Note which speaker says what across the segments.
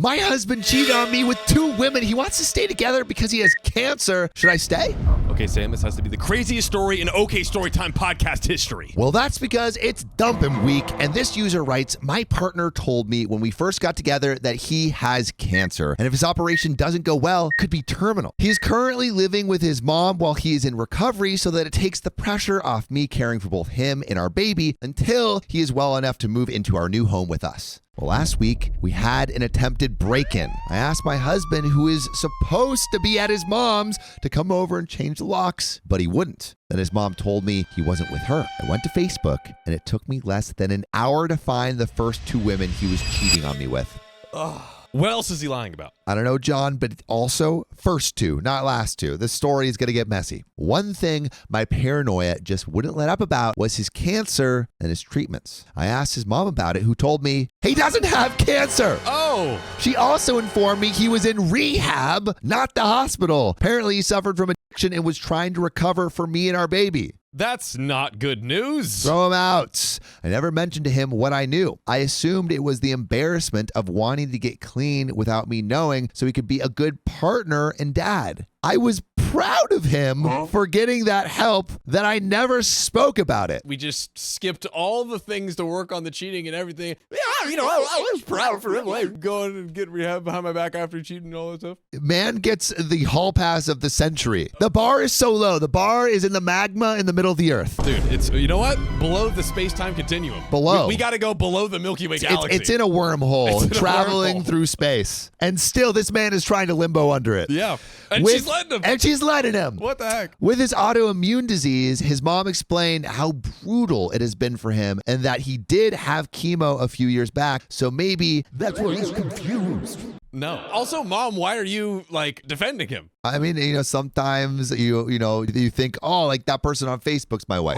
Speaker 1: My husband cheated on me with 2 women. He wants to stay together because he has cancer. Should I stay?
Speaker 2: Okay, Sam, this has to be the craziest story in OK Storytime podcast history.
Speaker 1: Well, that's because it's dumping week, and this user writes, my partner told me when we first got together that he has cancer, and if his operation doesn't go well, could be terminal. He is currently living with his mom while he is in recovery so that it takes the pressure off me caring for both him and our baby until he is well enough to move into our new home with us. Well, last week, we had an attempted break-in. I asked my husband, who is supposed to be at his mom's, to come over and change the locks, but he wouldn't. Then his mom told me he wasn't with her. I went to Facebook, and it took me less than an hour to find the first 2 women he was cheating on me with.
Speaker 2: What else is he lying about?
Speaker 1: I don't know, John, but also first 2, not last 2. This story is going to get messy. One thing my paranoia just wouldn't let up about was his cancer and his treatments. I asked his mom about it, who told me he doesn't have cancer.
Speaker 2: Oh.
Speaker 1: She also informed me he was in rehab, not the hospital. Apparently, he suffered from addiction and was trying to recover for me and our baby.
Speaker 2: That's not good news.
Speaker 1: Throw him out. I never mentioned to him what I knew. I assumed it was the embarrassment of wanting to get clean without me knowing so he could be a good partner and dad. I was proud of him for getting that help that I never spoke about it.
Speaker 2: We just skipped all the things to work on the cheating and everything. Yeah, I was proud for him. Like going and getting rehab behind my back after cheating and all that stuff.
Speaker 1: Man gets the hall pass of the century. The bar is so low. The bar is in the magma in the middle of the earth.
Speaker 2: Dude, it's, you know what? Below the space-time continuum.
Speaker 1: Below.
Speaker 2: We got to go below the Milky Way galaxy.
Speaker 1: It's in a wormhole, traveling through space. And still, this man is trying to limbo under it.
Speaker 2: Yeah. And she's letting him.
Speaker 1: And she's letting him.
Speaker 2: What the heck?
Speaker 1: With his autoimmune disease, his mom explained how brutal it has been for him and that he did have chemo a few years back. So maybe that's where he's confused.
Speaker 2: No. Also, Mom, why are you like defending him?
Speaker 1: I mean, sometimes you think, oh, like that person on Facebook's my wife,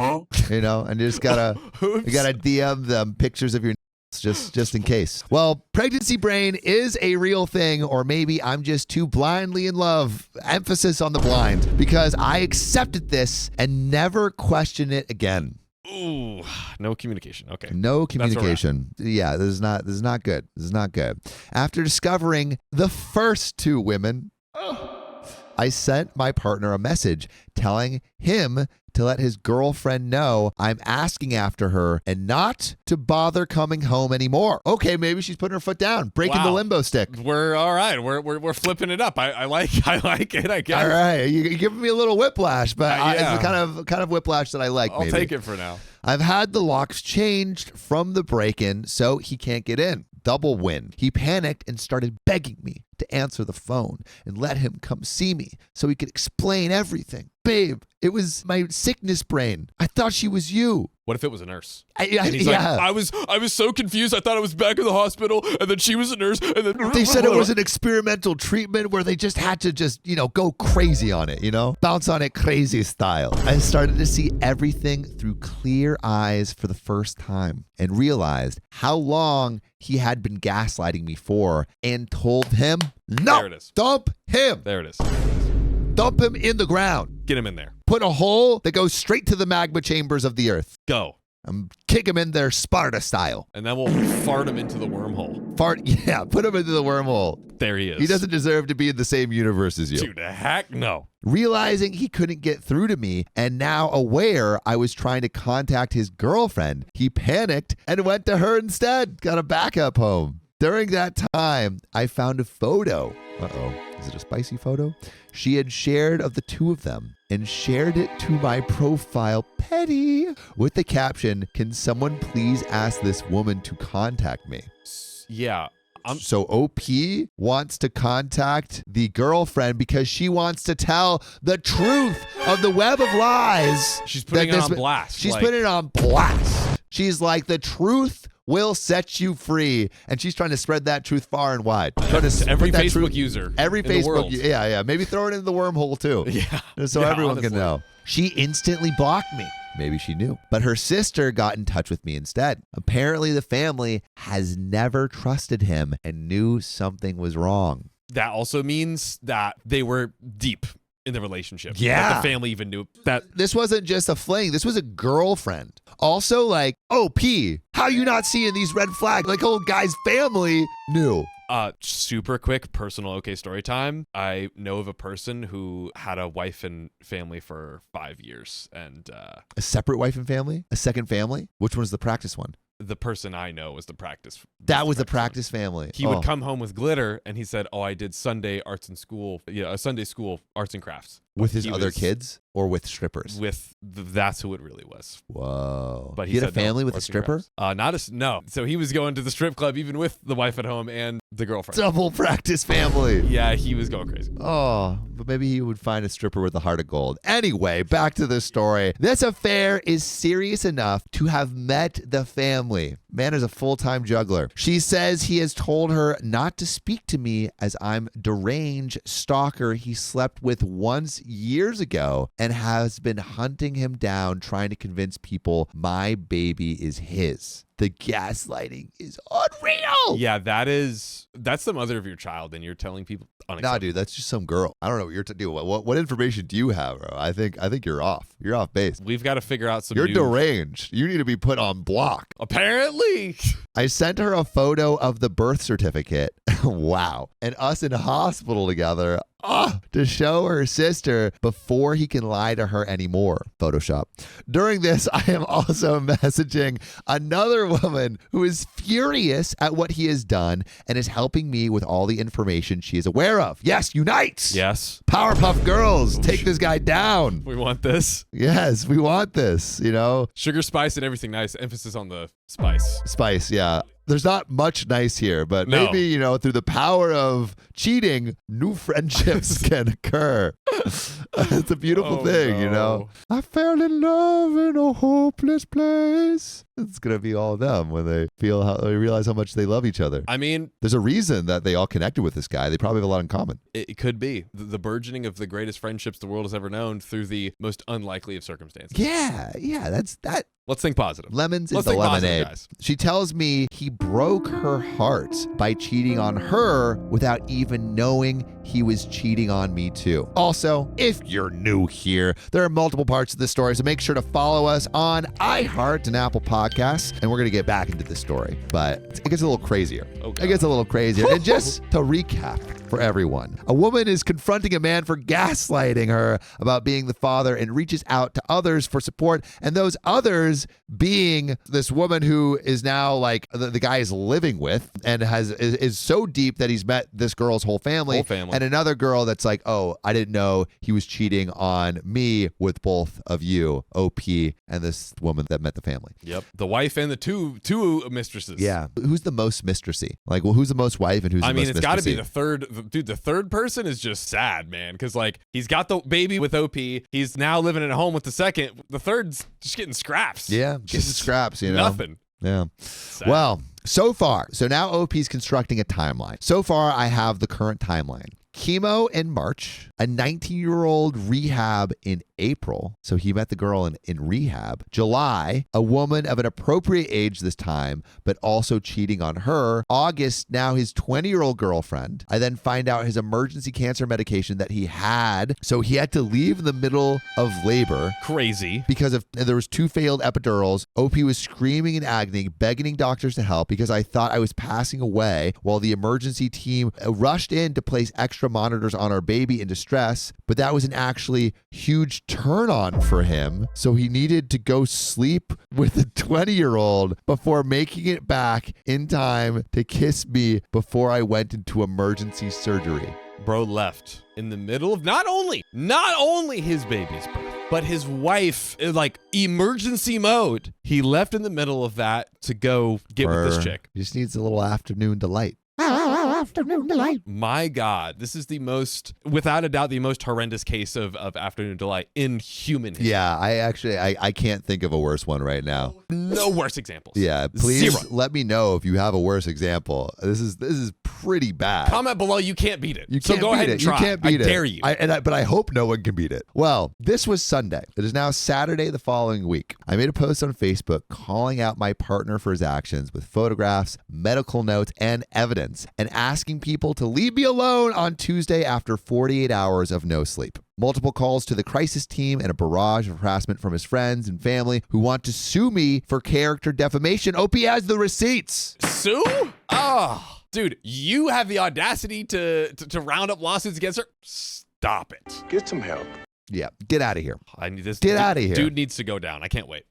Speaker 1: and you just gotta DM them pictures of your just in case. Well, pregnancy brain is a real thing, or maybe I'm just too blindly in love. Emphasis on the blind, because I accepted this and never questioned it again.
Speaker 2: Ooh, no communication. Okay.
Speaker 1: No communication. Yeah, this is not good. This is not good. After discovering the first 2 women, I sent my partner a message telling him to let his girlfriend know I'm asking after her and not to bother coming home anymore. Okay, maybe she's putting her foot down, breaking the limbo stick.
Speaker 2: We're all right. We're flipping it up. I like it, I guess.
Speaker 1: All right, you're giving me a little whiplash, but it's the kind of whiplash that I like.
Speaker 2: I'll take it for now.
Speaker 1: I've had the locks changed from the break-in, so he can't get in. Double win. He panicked and started begging me to answer the phone and let him come see me so he could explain everything. Babe, it was my sickness brain. I thought she was you.
Speaker 2: What if it was a nurse?
Speaker 1: And he's like,
Speaker 2: I was so confused. I thought I was back in the hospital, and then she was a nurse, and then
Speaker 1: they said it was an experimental treatment where they just had to go crazy on it, bounce on it crazy style. I started to see everything through clear eyes for the first time and realized how long he had been gaslighting me for, and told him, no,
Speaker 2: there it is.
Speaker 1: Dump him.
Speaker 2: There it is.
Speaker 1: Dump him in the ground.
Speaker 2: Get him in there.
Speaker 1: Put a hole that goes straight to the magma chambers of the earth.
Speaker 2: Go.
Speaker 1: Kick him in there Sparta style.
Speaker 2: And then we'll fart him into the wormhole.
Speaker 1: Put him into the wormhole.
Speaker 2: There he is.
Speaker 1: He doesn't deserve to be in the same universe as you.
Speaker 2: Dude, heck no.
Speaker 1: Realizing he couldn't get through to me, and now aware I was trying to contact his girlfriend, he panicked and went to her instead. Got a backup home. During that time, I found a photo. Uh-oh. Is it a spicy photo? She had shared of the 2 of them and shared it to my profile, petty, with the caption, can someone please ask this woman to contact me?
Speaker 2: Yeah.
Speaker 1: So OP wants to contact the girlfriend because she wants to tell the truth of the web of lies.
Speaker 2: She's putting it on blast.
Speaker 1: She's putting it on blast. She's like, the truth will set you free. And she's trying to spread that truth far and wide.
Speaker 2: Every Facebook user.
Speaker 1: Every Facebook user. Yeah. Maybe throw it into the wormhole too.
Speaker 2: Yeah.
Speaker 1: So everyone can know. She instantly blocked me. Maybe she knew. But her sister got in touch with me instead. Apparently, the family has never trusted him and knew something was wrong.
Speaker 2: That also means that they were deep in the relationship.
Speaker 1: Yeah.
Speaker 2: That the family even knew that.
Speaker 1: This wasn't just a fling. This was a girlfriend. Also, like, OP, how you not seeing these red flags? Like, old guy's family knew.
Speaker 2: Super quick personal OK story time. I know of a person who had a wife and family for 5 years, and
Speaker 1: A separate wife and family? A second family? Which one's the practice one?
Speaker 2: the person I know was the practice.
Speaker 1: That was the practice family.
Speaker 2: He would come home with glitter, and he said, "Oh, I did Sunday arts and school, a Sunday school arts and crafts
Speaker 1: with his other kids or with strippers."
Speaker 2: That's who it really was.
Speaker 1: Whoa!
Speaker 2: But
Speaker 1: he had a family with a stripper.
Speaker 2: No. So he was going to the strip club even with the wife at home and the girlfriend.
Speaker 1: Double practice family.
Speaker 2: Yeah, he was going crazy.
Speaker 1: Oh, but maybe he would find a stripper with a heart of gold. Anyway, back to the story. This affair is serious enough to have met the family. Man is a full-time juggler. She says he has told her not to speak to me as I'm deranged stalker he slept with once years ago and has been hunting him down, trying to convince people my baby is his. The gaslighting is unreal.
Speaker 2: Yeah, that's the mother of your child, and you're telling people unacceptable.
Speaker 1: Nah, dude, that's just some girl. I don't know what you're doing. What information do you have, bro? I think you're off. You're off base.
Speaker 2: We've got to figure out some.
Speaker 1: You're deranged. You need to be put on block.
Speaker 2: Apparently.
Speaker 1: I sent her a photo of the birth certificate. Wow. And us in hospital together. To show her sister before he can lie to her anymore. Photoshop. During this, I am also messaging another woman who is furious at what he has done and is helping me with all the information she is aware of. Yes, unite.
Speaker 2: Yes.
Speaker 1: Powerpuff Girls, take this guy down.
Speaker 2: We want this.
Speaker 1: Yes, we want this,
Speaker 2: Sugar, spice, and everything nice. Emphasis on the spice.
Speaker 1: Spice, yeah. There's not much nice here, but maybe, through the power of cheating, new friendships can occur. It's a beautiful thing, I fell in love in a hopeless place. It's going to be all of them when they realize how much they love each other.
Speaker 2: I mean,
Speaker 1: there's a reason that they all connected with this guy. They probably have a lot in common.
Speaker 2: It could be the burgeoning of the greatest friendships the world has ever known through the most unlikely of circumstances.
Speaker 1: Yeah, that's that.
Speaker 2: Let's think positive.
Speaker 1: Lemons into lemonade. She tells me he broke her heart by cheating on her without even knowing he was cheating on me too. Also, if you're new here, there are multiple parts of this story, so make sure to follow us on iHeart and Apple Podcasts, and we're going to get back into this story. But it gets a little crazier.
Speaker 2: Okay.
Speaker 1: It gets a little crazier. And just to recap for everyone, a woman is confronting a man for gaslighting her about being the father and reaches out to others for support, and those others being this woman who is now like the guy is living with and is so deep that he's met this girl's whole family. And another girl that's like, oh, I didn't know he was cheating on me with both of you, OP, and this woman that met the family.
Speaker 2: Yep. The wife and the two mistresses.
Speaker 1: Yeah. Who's the most mistressy? Like, well, who's the most wife and who's the most mistressy?
Speaker 2: It's got to be the third. Dude, the third person is just sad, man. Because, like, he's got the baby with OP. He's now living at home with the second. The third's just getting scraps.
Speaker 1: Yeah. Getting scraps,
Speaker 2: Nothing.
Speaker 1: Yeah.
Speaker 2: Sad.
Speaker 1: Well, so now OP's constructing a timeline. So far, I have the current timeline. Chemo in March, a 19-year-old rehab in April. So he met the girl in rehab. July, a woman of an appropriate age this time, but also cheating on her. August, now his 20-year-old girlfriend. I then find out his emergency cancer medication that he had. So he had to leave in the middle of labor.
Speaker 2: Crazy.
Speaker 1: Because there was 2 failed epidurals. OP was screaming in agony, begging doctors to help because I thought I was passing away while the emergency team rushed in to place extra monitors on our baby in distress, but that was an actually huge turn on for him. So he needed to go sleep with the 20-year-old before making it back in time to kiss me before I went into emergency surgery.
Speaker 2: Bro left in the middle of not only his baby's birth, but his wife, like emergency mode. He left in the middle of that to go get with this chick.
Speaker 1: He just needs a little afternoon delight. Afternoon delight.
Speaker 2: My God, this is without a doubt, the most horrendous case of afternoon delight in human history.
Speaker 1: Yeah, I can't think of a worse one right now.
Speaker 2: No worse examples.
Speaker 1: Yeah, please
Speaker 2: 0.
Speaker 1: let me know if you have a worse example. This is pretty bad.
Speaker 2: Comment below. You can't beat it.
Speaker 1: So
Speaker 2: go ahead and try.
Speaker 1: You can't beat it.
Speaker 2: I dare you.
Speaker 1: But I hope no one can beat it. Well, this was Sunday. It is now Saturday the following week. I made a post on Facebook calling out my partner for his actions with photographs, medical notes, and evidence, and asking people to leave me alone on Tuesday after 48 hours of no sleep. Multiple calls to the crisis team and a barrage of harassment from his friends and family who want to sue me for character defamation. OP has the receipts.
Speaker 2: Sue? Oh. Dude, you have the audacity to round up lawsuits against her? Stop it.
Speaker 3: Get some help.
Speaker 1: Yeah, get out of here.
Speaker 2: I need this.
Speaker 1: Get out of here.
Speaker 2: Dude needs to go down. I can't wait.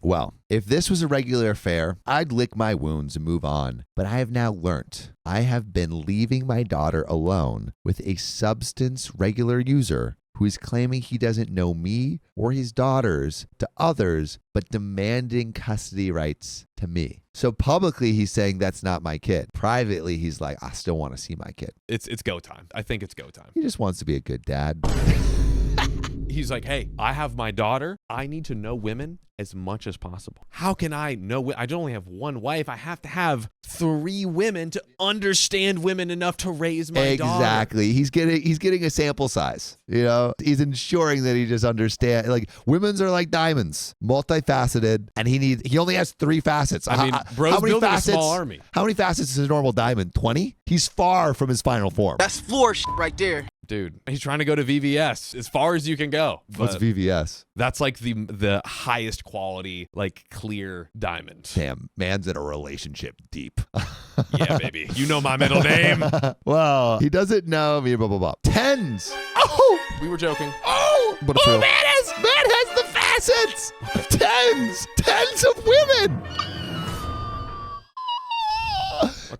Speaker 1: Well, if this was a regular affair, I'd lick my wounds and move on. But I have now learnt I have been leaving my daughter alone with a substance regular user who is claiming he doesn't know me or his daughters to others, but demanding custody rights to me. So publicly, he's saying that's not my kid. Privately, he's like, I still want to see my kid.
Speaker 2: It's go time. I think it's go time.
Speaker 1: He just wants to be a good dad.
Speaker 2: He's like, hey, I have my daughter. I need to know women as much as possible. How can I know? I only have one wife. I have to have 3 women to understand women enough to raise my daughter.
Speaker 1: Exactly. He's getting a sample size. You know, he's ensuring that he just understands. Like, women's are like diamonds, multifaceted, and he only has 3 facets.
Speaker 2: I mean, bro's building a small army.
Speaker 1: How many facets is a normal diamond? 20? He's far from his final form.
Speaker 4: That's floor shit right there.
Speaker 2: Dude, he's trying to go to VVS as far as you can go.
Speaker 1: What's VVS?
Speaker 2: That's like the highest quality, like clear diamond.
Speaker 1: Damn, man's in a relationship deep.
Speaker 2: Yeah, baby. You know my middle name.
Speaker 1: Well, he doesn't know me, blah, blah, blah. 10s. Oh!
Speaker 2: We were joking.
Speaker 1: Oh! But it's real. Man has the facets. 10s. 10s of women.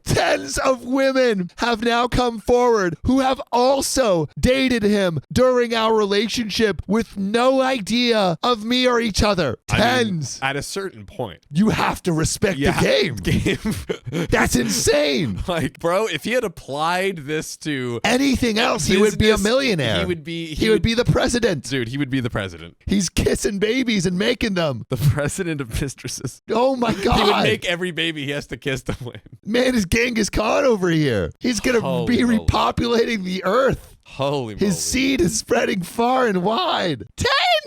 Speaker 1: 10s of women have now come forward who have also dated him during our relationship with no idea of me or each other. 10s.
Speaker 2: I mean, at a certain point,
Speaker 1: you have to respect the game. That's insane.
Speaker 2: Like, bro, if he had applied this to
Speaker 1: anything else, he would be a millionaire.
Speaker 2: He would be
Speaker 1: the president.
Speaker 2: Dude, he would be the president.
Speaker 1: He's kissing babies and making them.
Speaker 2: The president of mistresses.
Speaker 1: Oh my God.
Speaker 2: He would make every baby he has to kiss them with.
Speaker 1: Man is Genghis Khan over here. He's going to be repopulating the earth.
Speaker 2: Holy
Speaker 1: His seed is spreading far and wide.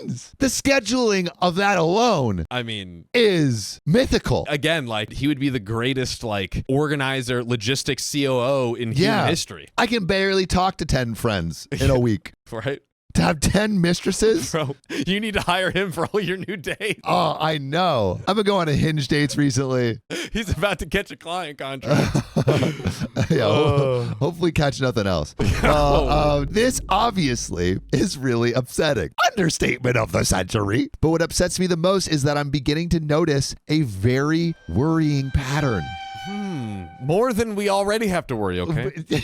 Speaker 1: 10s! The scheduling of that alone,
Speaker 2: I mean,
Speaker 1: is mythical.
Speaker 2: Again, like, he would be the greatest, like, organizer, logistics COO in human history.
Speaker 1: I can barely talk to 10 friends in a week.
Speaker 2: Right?
Speaker 1: To have 10 mistresses?
Speaker 2: Bro, you need to hire him for all your new dates.
Speaker 1: Oh, I know. I've been going to Hinge dates recently.
Speaker 2: He's about to catch a client contract.
Speaker 1: Hopefully catch nothing else. This obviously is really upsetting. Understatement of the century. But what upsets me the most is that I'm beginning to notice a very worrying pattern.
Speaker 2: More than we already have to worry, okay?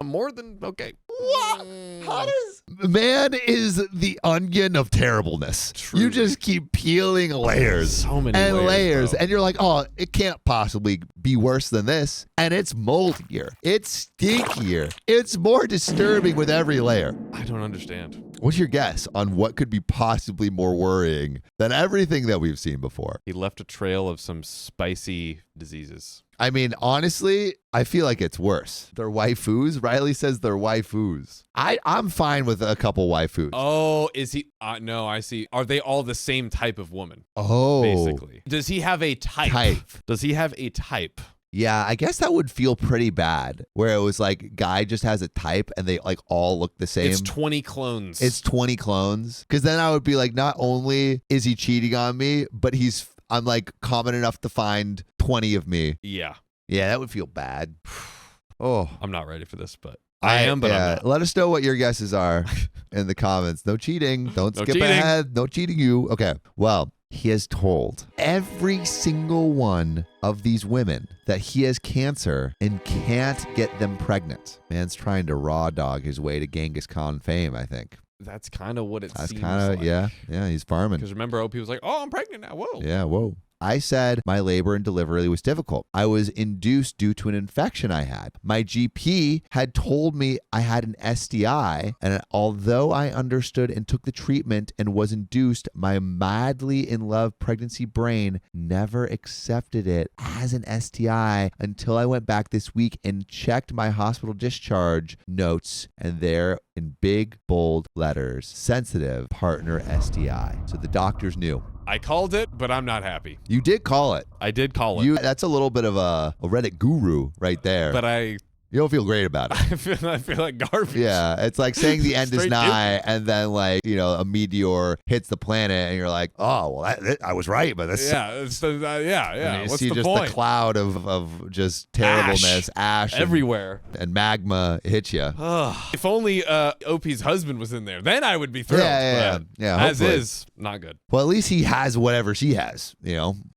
Speaker 2: More than, okay.
Speaker 1: What? How does... Man is the onion of terribleness.
Speaker 2: Truly.
Speaker 1: You just keep peeling layers.
Speaker 2: So many
Speaker 1: and layers.
Speaker 2: bro.
Speaker 1: And you're like, oh, it can't possibly be worse than this. And it's moldier. It's stinkier. It's more disturbing with every layer.
Speaker 2: I don't understand.
Speaker 1: What's your guess on what could be possibly more worrying than everything that we've seen before?
Speaker 2: He left a trail of some spicy diseases.
Speaker 1: I mean, honestly, I feel like it's worse. They're waifus. Riley says they're waifus. I'm fine with a couple waifus.
Speaker 2: Oh, is he? No, I see. Are they all the same type of woman?
Speaker 1: Oh.
Speaker 2: Basically. Does he have a type? Does he have a type?
Speaker 1: Yeah, I guess that would feel pretty bad, where it was like guy just has a type and they like all look the same.
Speaker 2: It's 20 clones.
Speaker 1: It's 20 clones. Because then I would be like, not only is he cheating on me, but I'm like common enough to find 20 of me.
Speaker 2: Yeah.
Speaker 1: Yeah, that would feel bad. Oh,
Speaker 2: I'm not ready for this, but I am, but I'm not.
Speaker 1: Let us know what your guesses are in the comments. No cheating. Don't skip ahead. No cheating you. Okay. Well, he has told every single one of these women that he has cancer and can't get them pregnant. Man's trying to raw dog his way to Genghis Khan fame, I think.
Speaker 2: That's kind of what it seems like.
Speaker 1: That's kind of, yeah, he's farming.
Speaker 2: Because remember, OP was like, oh, I'm pregnant now. Whoa.
Speaker 1: Yeah, whoa. I said my labor and delivery was difficult. I was induced due to an infection I had. My GP had told me I had an STI, and although I understood and took the treatment and was induced, my madly in love pregnancy brain never accepted it as an STI until I went back this week and checked my hospital discharge notes, and there in big, bold letters, sensitive partner STI. So the doctors knew.
Speaker 2: I called it, but I'm not happy.
Speaker 1: You did call it.
Speaker 2: I did call it.
Speaker 1: That's a little bit of a Reddit guru right there.
Speaker 2: But I
Speaker 1: You don't feel great about it.
Speaker 2: I feel like garbage.
Speaker 1: Yeah, it's like saying the end is
Speaker 2: Straight
Speaker 1: nigh, and then like a meteor hits the planet, and you're like, oh well, I was right, but this.
Speaker 2: Yeah, yeah.
Speaker 1: And you
Speaker 2: What's
Speaker 1: see
Speaker 2: the
Speaker 1: just
Speaker 2: point?
Speaker 1: the cloud of just terribleness, ash
Speaker 2: everywhere,
Speaker 1: and magma hit you.
Speaker 2: If only OP's husband was in there, then I would be thrilled.
Speaker 1: Yeah.
Speaker 2: As
Speaker 1: Hopefully.
Speaker 2: is, not good.
Speaker 1: Well, at least he has whatever she has.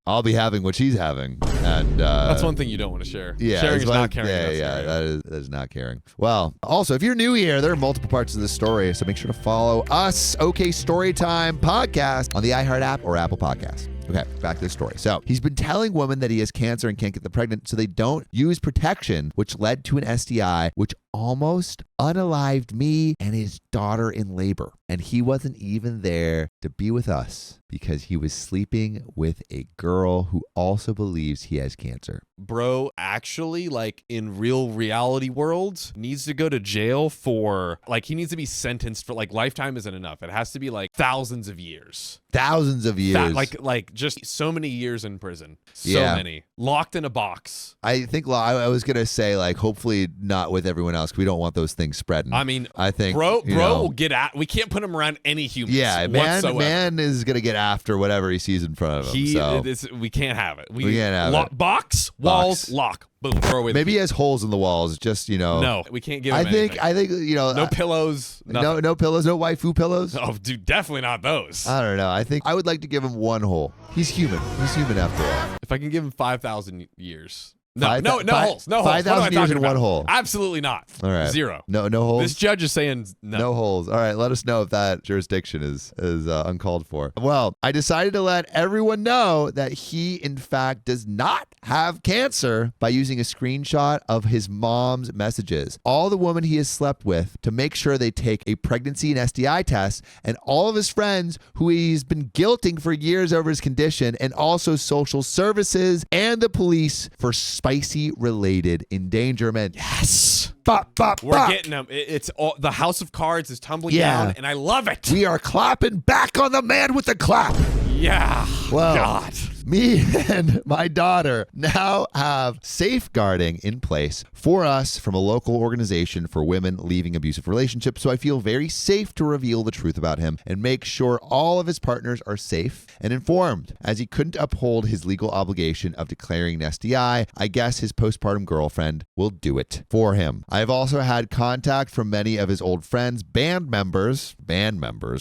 Speaker 1: I'll be having what she's having, and
Speaker 2: that's one thing you don't want to share.
Speaker 1: Yeah,
Speaker 2: sharing is not caring.
Speaker 1: Yeah, that is not caring. Well, also, if you're new here, there are multiple parts of this story, so make sure to follow us, OK Storytime Podcast, on the iHeart app or Apple Podcast. Okay, back to the story. So he's been telling women that he has cancer and can't get them pregnant, so they don't use protection, which led to an STI, which almost unalived me and his daughter in labor. And he wasn't even there to be with us because he was sleeping with a girl who also believes he has cancer.
Speaker 2: Bro, actually, like in real reality worlds, needs to go to jail for, like, he needs to be sentenced for, like, lifetime isn't enough. It has to be like thousands of years.
Speaker 1: Thousands of years.
Speaker 2: Like just so many years in prison. So
Speaker 1: Yeah.
Speaker 2: many. Locked in a box.
Speaker 1: I think I was going to say, like, hopefully not with everyone else, because we don't want those things spreading.
Speaker 2: I mean,
Speaker 1: I think,
Speaker 2: bro will get at. We can't put him around any humans.
Speaker 1: Yeah,
Speaker 2: whatsoever.
Speaker 1: man is going to get after whatever he sees in front of him.
Speaker 2: We can't have it.
Speaker 1: We can't have it.
Speaker 2: Box, walls, lock. Boom. Throw away.
Speaker 1: Maybe he has holes in the walls. Just
Speaker 2: No, we can't give him
Speaker 1: anything. I think
Speaker 2: no pillows.
Speaker 1: No pillows. No waifu pillows.
Speaker 2: Oh, dude, definitely not those.
Speaker 1: I don't know. I think I would like to give him one hole. He's human. He's human after all.
Speaker 2: If I can give him 5,000 years. No
Speaker 1: holes.
Speaker 2: No holes.
Speaker 1: 5,000 years in one hole.
Speaker 2: Absolutely not.
Speaker 1: All right.
Speaker 2: 0.
Speaker 1: No holes.
Speaker 2: This judge is saying no.
Speaker 1: No holes. All right. Let us know if that jurisdiction is uncalled for. Well, I decided to let everyone know that he, in fact, does not have cancer by using a screenshot of his mom's messages. All the women he has slept with to make sure they take a pregnancy and STI test, and all of his friends who he's been guilting for years over his condition, and also social services and the police for spicy related endangerment.
Speaker 2: Yes.
Speaker 1: We're
Speaker 2: getting them. It's all, the house of cards is tumbling down, and I love it.
Speaker 1: We are clapping back on the man with the clap.
Speaker 2: Yeah.
Speaker 1: Well,
Speaker 2: God.
Speaker 1: Me and my daughter now have safeguarding in place for us from a local organization for women leaving abusive relationships. So I feel very safe to reveal the truth about him and make sure all of his partners are safe and informed. As he couldn't uphold his legal obligation of declaring an STI, I guess his postpartum girlfriend will do it for him. I have also had contact from many of his old friends, band members.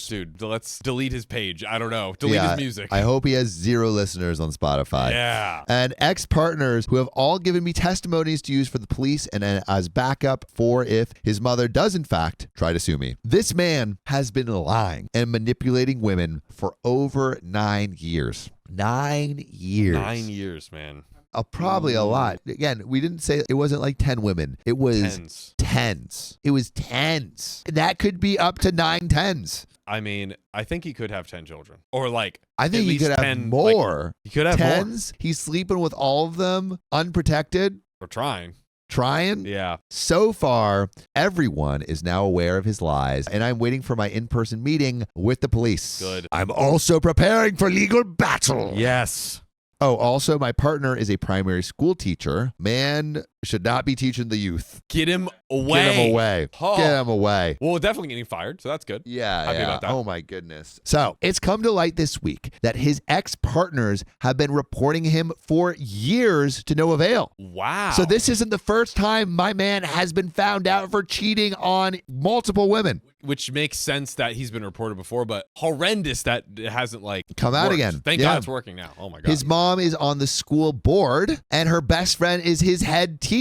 Speaker 2: Dude, let's delete his page. I don't know. Delete his music.
Speaker 1: I hope he has 0 listeners on Spotify.
Speaker 2: Yeah.
Speaker 1: And ex-partners who have all given me testimonies to use for the police and as backup for if his mother does in fact try to sue me. This man has been lying and manipulating women for over 9 years. 9 years.
Speaker 2: 9 years, man.
Speaker 1: Probably a lot. Again, we didn't say it wasn't like 10 women. It was tens. It was tens. That could be up to 9 tens.
Speaker 2: I mean, I think he could have 10 children. Or like,
Speaker 1: I think he could have
Speaker 2: 10,
Speaker 1: more.
Speaker 2: Like, he could have
Speaker 1: tens. More. He's sleeping with all of them unprotected.
Speaker 2: Or trying.
Speaker 1: Yeah. So far, everyone is now aware of his lies, and I'm waiting for my in-person meeting with the police.
Speaker 2: Good.
Speaker 1: I'm also preparing for legal battle.
Speaker 2: Yes.
Speaker 1: Oh, also, my partner is a primary school teacher. Man should not be teaching the youth.
Speaker 2: Get him away.
Speaker 1: Get him away.
Speaker 2: Oh.
Speaker 1: Get him away.
Speaker 2: Well, definitely getting fired, so that's good.
Speaker 1: Yeah.
Speaker 2: Happy about that.
Speaker 1: Oh, my goodness. So it's come to light this week that his ex-partners have been reporting him for years to no avail.
Speaker 2: Wow.
Speaker 1: So this isn't the first time my man has been found out for cheating on multiple women.
Speaker 2: Which makes sense that he's been reported before, but horrendous that it hasn't
Speaker 1: come out again.
Speaker 2: Thank God it's working now. Oh my God.
Speaker 1: His mom is on the school board and her best friend is his head teacher.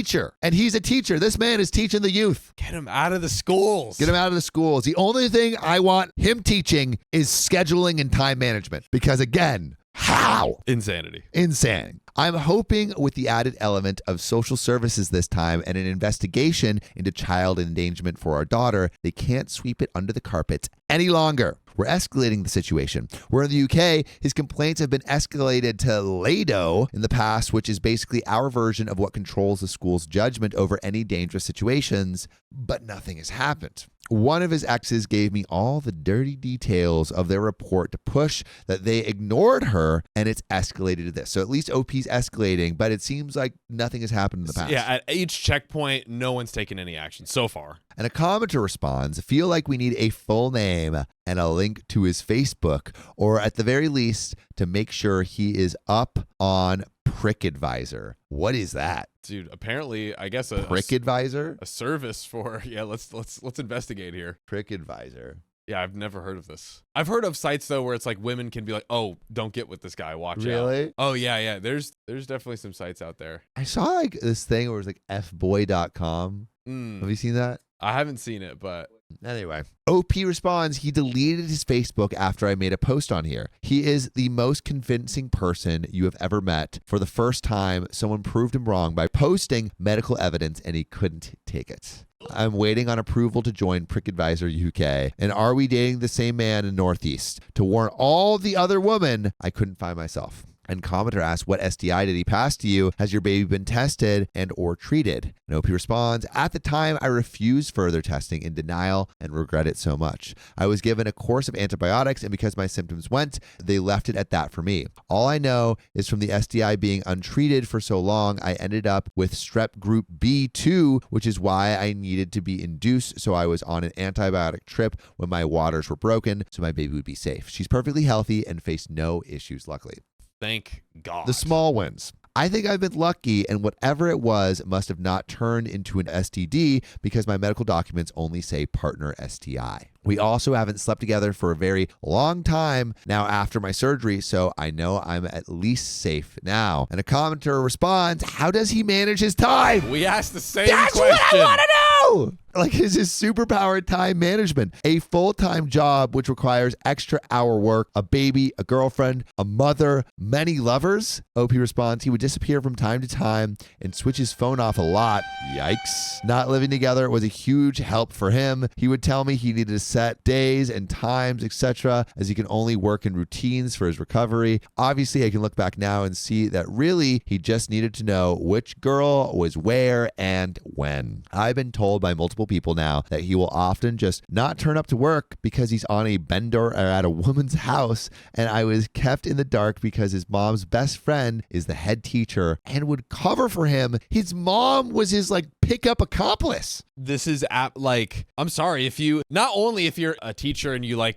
Speaker 1: And he's a teacher. This man is teaching the youth.
Speaker 2: Get him out of the schools.
Speaker 1: Get him out of the schools. The only thing I want him teaching is scheduling and time management. Because again, how?
Speaker 2: Insanity.
Speaker 1: Insane. I'm hoping with the added element of social services this time and an investigation into child endangerment for our daughter, they can't sweep it under the carpet any longer. we're escalating the situation. Where in the UK, his complaints have been escalated to LADO in the past, which is basically our version of what controls the school's judgment over any dangerous situations, but nothing has happened. One of his exes gave me all the dirty details of their report to push that they ignored her, and it's escalated to this. So at least OP's escalating, but it seems like nothing has happened in the past.
Speaker 2: Yeah, at each checkpoint, no one's taken any action so far.
Speaker 1: And a commenter responds, feel like we need a full name and a link to his Facebook, or at the very least, to make sure he is up on Prick Advisor. What is that?
Speaker 2: Dude, apparently, I guess
Speaker 1: Prick Advisor?
Speaker 2: A service for, let's investigate here.
Speaker 1: Prick Advisor.
Speaker 2: Yeah, I've never heard of this. I've heard of sites though where it's like women can be like, "Oh, don't get with this guy. Watch out."
Speaker 1: Really?
Speaker 2: Oh yeah. There's definitely some sites out there.
Speaker 1: I saw like this thing where it was like fboy.com. Have you seen that?
Speaker 2: I haven't seen it, but
Speaker 1: anyway, OP responds, he deleted his Facebook after I made a post on here. He is the most convincing person you have ever met. For the first time, someone proved him wrong by posting medical evidence and he couldn't take it. I'm waiting on approval to join Prick Advisor UK. And are we dating the same man in Northeast? To warn all the other women, I couldn't find myself. And commenter asks, what STI did he pass to you? Has your baby been tested and or treated? And OP responds, at the time, I refused further testing in denial and regret it so much. I was given a course of antibiotics, and because my symptoms went, they left it at that for me. All I know is from the STI being untreated for so long, I ended up with strep group B2, which is why I needed to be induced. So I was on an antibiotic trip when my waters were broken, so my baby would be safe. She's perfectly healthy and faced no issues, luckily.
Speaker 2: Thank God.
Speaker 1: The small wins. I think I've been lucky, and whatever it was must have not turned into an STD because my medical documents only say partner STI. We also haven't slept together for a very long time now after my surgery, so I know I'm at least safe now. And a commenter responds, how does he manage his time?
Speaker 2: We asked the same
Speaker 1: That's
Speaker 2: question.
Speaker 1: What I want to know! Like, is his superpowered time management a full-time job which requires extra hour work, a baby, a girlfriend, a mother, many lovers? OP responds, he would disappear from time to time and switch his phone off a lot. Yikes. Not living together was a huge help for him. He would tell me he needed to set days and times, etc., as he can only work in routines for his recovery. Obviously, I can look back now and see that really he just needed to know which girl was where and when. I've been told by multiple people now that he will often just not turn up to work because he's on a bender or at a woman's house, and I was kept in the dark because his mom's best friend is the head teacher and would cover for him. His mom was his pickup accomplice.
Speaker 2: This is I'm sorry if you, not only if you're a teacher and you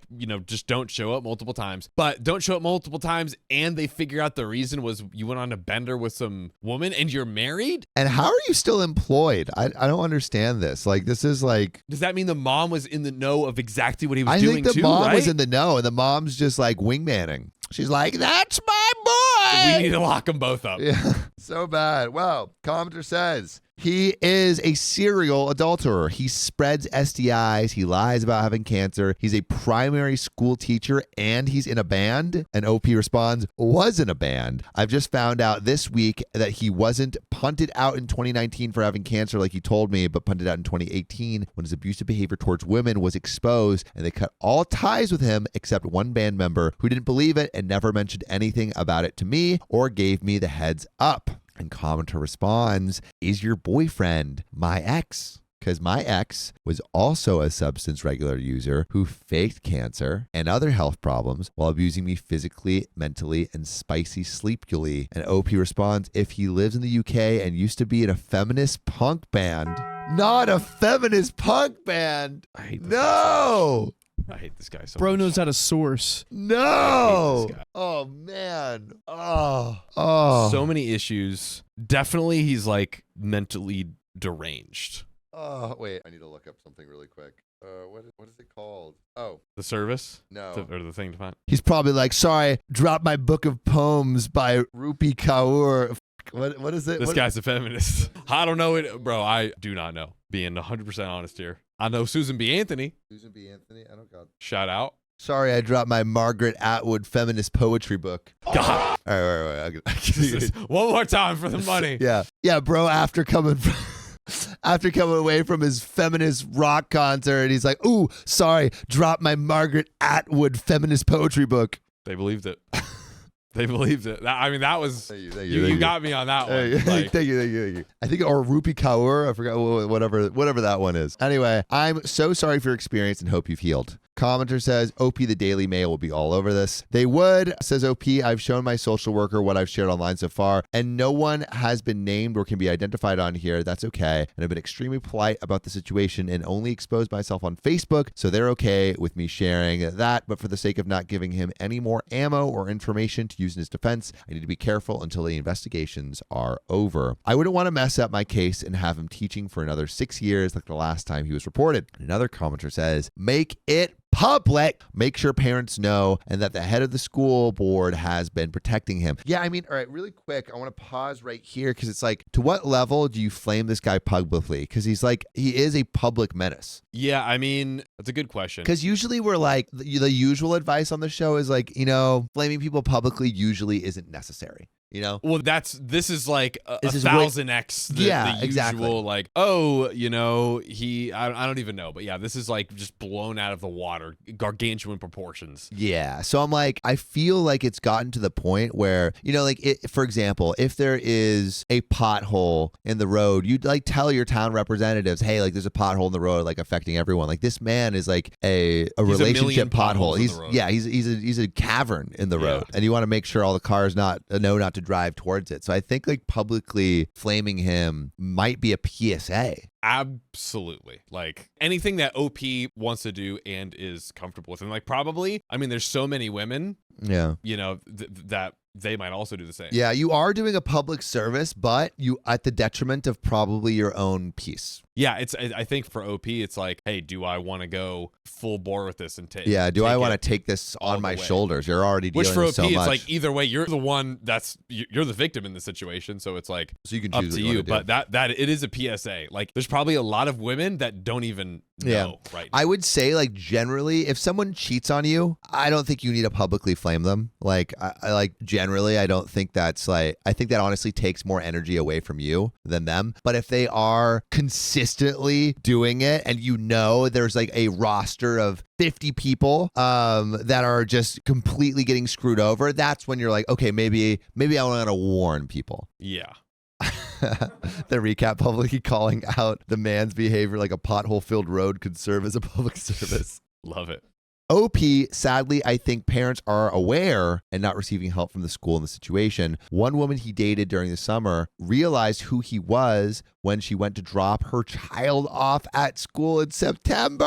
Speaker 2: just don't show up multiple times, but don't show up multiple times and they figure out the reason was you went on a bender with some woman and you're married.
Speaker 1: And how are you still employed? I don't understand this. This is
Speaker 2: does that mean the mom was in the know of exactly what he was doing
Speaker 1: too? I think the mom
Speaker 2: right?
Speaker 1: was in the know, and the mom's just wingmanning. She's like, that's my boy.
Speaker 2: We need to lock them both up.
Speaker 1: Yeah, so bad. Well, commenter says, he is a serial adulterer. He spreads STIs. He lies about having cancer. He's a primary school teacher and he's in a band. And OP responds, was in a band. I've just found out this week that he wasn't punted out in 2019 for having cancer like he told me, but punted out in 2018 when his abusive behavior towards women was exposed, and they cut all ties with him except one band member who didn't believe it and never mentioned anything about it to me or gave me the heads up. And commenter responds, is your boyfriend my ex? Because my ex was also a substance regular user who faked cancer and other health problems while abusing me physically, mentally, and spicy sleepily. And OP responds, if he lives in the UK and used to be in a feminist punk band. Not a feminist punk band.
Speaker 2: I hate this
Speaker 1: No.
Speaker 2: I hate this guy so
Speaker 3: Bro
Speaker 2: much.
Speaker 3: knows how to source.
Speaker 1: No.
Speaker 2: This guy.
Speaker 1: Oh, man. Oh.
Speaker 2: So many issues. Definitely he's mentally deranged.
Speaker 1: Oh, wait. I need to look up something really quick. What is it called? Oh,
Speaker 2: The service?
Speaker 1: no.
Speaker 2: Or the thing to find?
Speaker 1: He's probably like, sorry, dropped my book of poems by Rupi Kaur. What is it?
Speaker 2: This guy's a feminist. I don't know it. Bro, I do not know. Being 100% honest here. I know Susan B. Anthony.
Speaker 1: Susan B. Anthony? I don't got.
Speaker 2: Shout out.
Speaker 1: Sorry, I dropped my Margaret Atwood feminist poetry book.
Speaker 2: God.
Speaker 1: All right.
Speaker 2: One more time for the money.
Speaker 1: Yeah, bro, after coming After coming away from his feminist rock concert, he's like, ooh, sorry, dropped my Margaret Atwood feminist poetry book.
Speaker 2: They believed it. They believed it. That was
Speaker 1: Thank
Speaker 2: you got me on that one. Like,
Speaker 1: thank you. I think, or Rupi Kaur, I forgot whatever that one is. Anyway, I'm so sorry for your experience and hope you've healed. Commenter says, OP, the Daily Mail will be all over this. They would, says OP, I've shown my social worker what I've shared online so far, and no one has been named or can be identified on here. That's okay. And I've been extremely polite about the situation and only exposed myself on Facebook, so they're okay with me sharing that. But for the sake of not giving him any more ammo or information to use in his defense, I need to be careful until the investigations are over. I wouldn't want to mess up my case and have him teaching for another 6 years like the last time he was reported. And another commenter says, make it public. Make sure parents know and that the head of the school board has been protecting him. Yeah, I mean, all right, really quick, I want to pause right here because it's like, to what level do you flame this guy publicly? Because he is a public menace.
Speaker 2: yeah, I mean, that's a good question.
Speaker 1: Because usually we're like, the usual advice on the show is like, flaming people publicly usually isn't necessary.
Speaker 2: Well, this is like a
Speaker 1: This is
Speaker 2: 1000x the usual,
Speaker 1: exactly.
Speaker 2: like, I don't even know. But yeah, this is like just blown out of the water, gargantuan proportions.
Speaker 1: Yeah. So I'm like, I feel like it's gotten to the point where, for example, if there is a pothole in the road, you'd like tell your town representatives, hey, like there's a pothole in the road, like affecting everyone. Like this man is like a relationship pothole. He's a cavern in the road, and you want to make sure all the cars know not to drive towards it. So I think like publicly flaming him might be a PSA.
Speaker 2: Absolutely. Like anything that OP wants to do and is comfortable with. And like probably, I mean, there's so many women, that they might also do the same.
Speaker 1: Yeah, you are doing a public service, but you at the detriment of probably your own peace.
Speaker 2: Yeah, I think for OP, it's like, hey, do I want to go full bore with this and take?
Speaker 1: Yeah, do I want to take this on my shoulders? You're already dealing with so much.
Speaker 2: Which for OP, it's like either way, you're the one you're the victim in the situation, so it's like
Speaker 1: so you can
Speaker 2: up
Speaker 1: choose
Speaker 2: to
Speaker 1: what you
Speaker 2: you.
Speaker 1: want to
Speaker 2: But that it is a PSA. Like there's probably a lot of women that don't even know right now.
Speaker 1: I would say like generally, if someone cheats on you, I don't think you need to publicly flame them. Like I like generally, I don't think that's like, I think that honestly takes more energy away from you than them. But if they are consistently doing it and there's like a roster of 50 people that are just completely getting screwed over, that's when you're like, okay, maybe I want to warn people.
Speaker 2: Yeah.
Speaker 1: The recap publicly calling out the man's behavior like a pothole-filled road could serve as a public service.
Speaker 2: Love it.
Speaker 1: OP, sadly, I think parents are aware and not receiving help from the school in the situation. One woman he dated during the summer realized who he was when she went to drop her child off at school in September.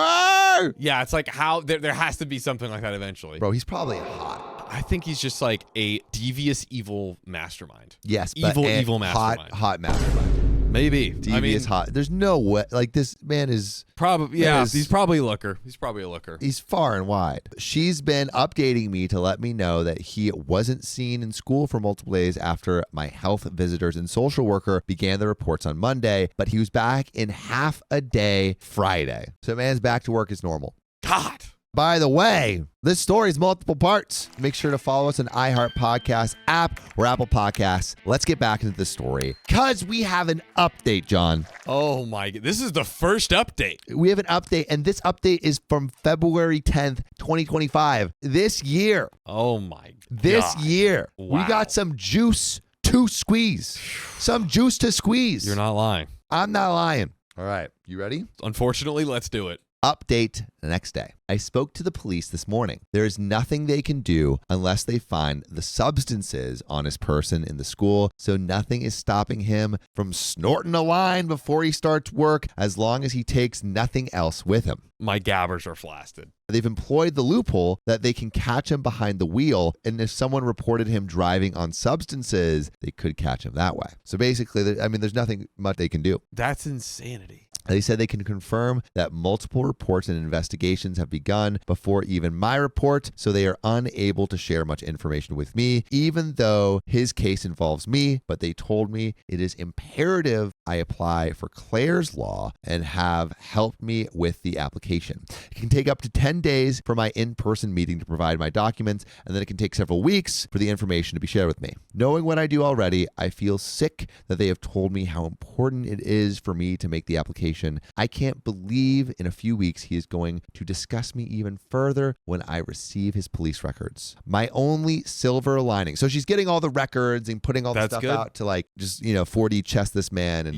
Speaker 2: Yeah, it's like how there has to be something like that eventually.
Speaker 1: Bro, he's probably hot.
Speaker 2: I think he's just like a devious, evil mastermind.
Speaker 1: Yes, but
Speaker 2: evil mastermind.
Speaker 1: Hot mastermind.
Speaker 2: Maybe.
Speaker 1: Devious, hot. There's no way. Like, this man is...
Speaker 2: Probably, yeah, he's probably a looker. He's probably a looker.
Speaker 1: He's far and wide. She's been updating me to let me know that he wasn't seen in school for multiple days after my health visitors and social worker began the reports on Monday, but he was back in half a day Friday. So man's back to work as normal.
Speaker 2: God.
Speaker 1: By the way, this story is multiple parts. Make sure to follow us on iHeart Podcast app or Apple Podcasts. Let's get back into the story because we have an update, John.
Speaker 2: Oh my God. This is the first update.
Speaker 1: We have an update, and this update is from February 10th, 2025. This year.
Speaker 2: Oh my God.
Speaker 1: This year.
Speaker 2: Wow.
Speaker 1: We got some juice to squeeze. Some juice to squeeze.
Speaker 2: You're not lying.
Speaker 1: I'm not lying. All right. You ready?
Speaker 2: Unfortunately, let's do it.
Speaker 1: Update the next day. I spoke to the police this morning. There is nothing they can do unless they find the substances on his person in the school, so nothing is stopping him from snorting a line before he starts work as long as he takes nothing else with him.
Speaker 2: My gabbers are flaccid.
Speaker 1: They've employed the loophole that they can catch him behind the wheel, and if someone reported him driving on substances, they could catch him that way. So basically, I mean, there's nothing much they can do.
Speaker 2: That's insanity.
Speaker 1: They said they can confirm that multiple reports and investigations have begun before even my report, so they are unable to share much information with me, even though his case involves me, but they told me it is imperative I apply for Claire's Law and have helped me with the application. It can take up to 10 days for my in-person meeting to provide my documents, and then it can take several weeks for the information to be shared with me. Knowing what I do already, I feel sick that they have told me how important it is for me to make the application. I can't believe in a few weeks he is going to discuss me even further when I receive his police records. My only silver lining. So she's getting all the records and putting all the stuff out to like just, 4D chess this man and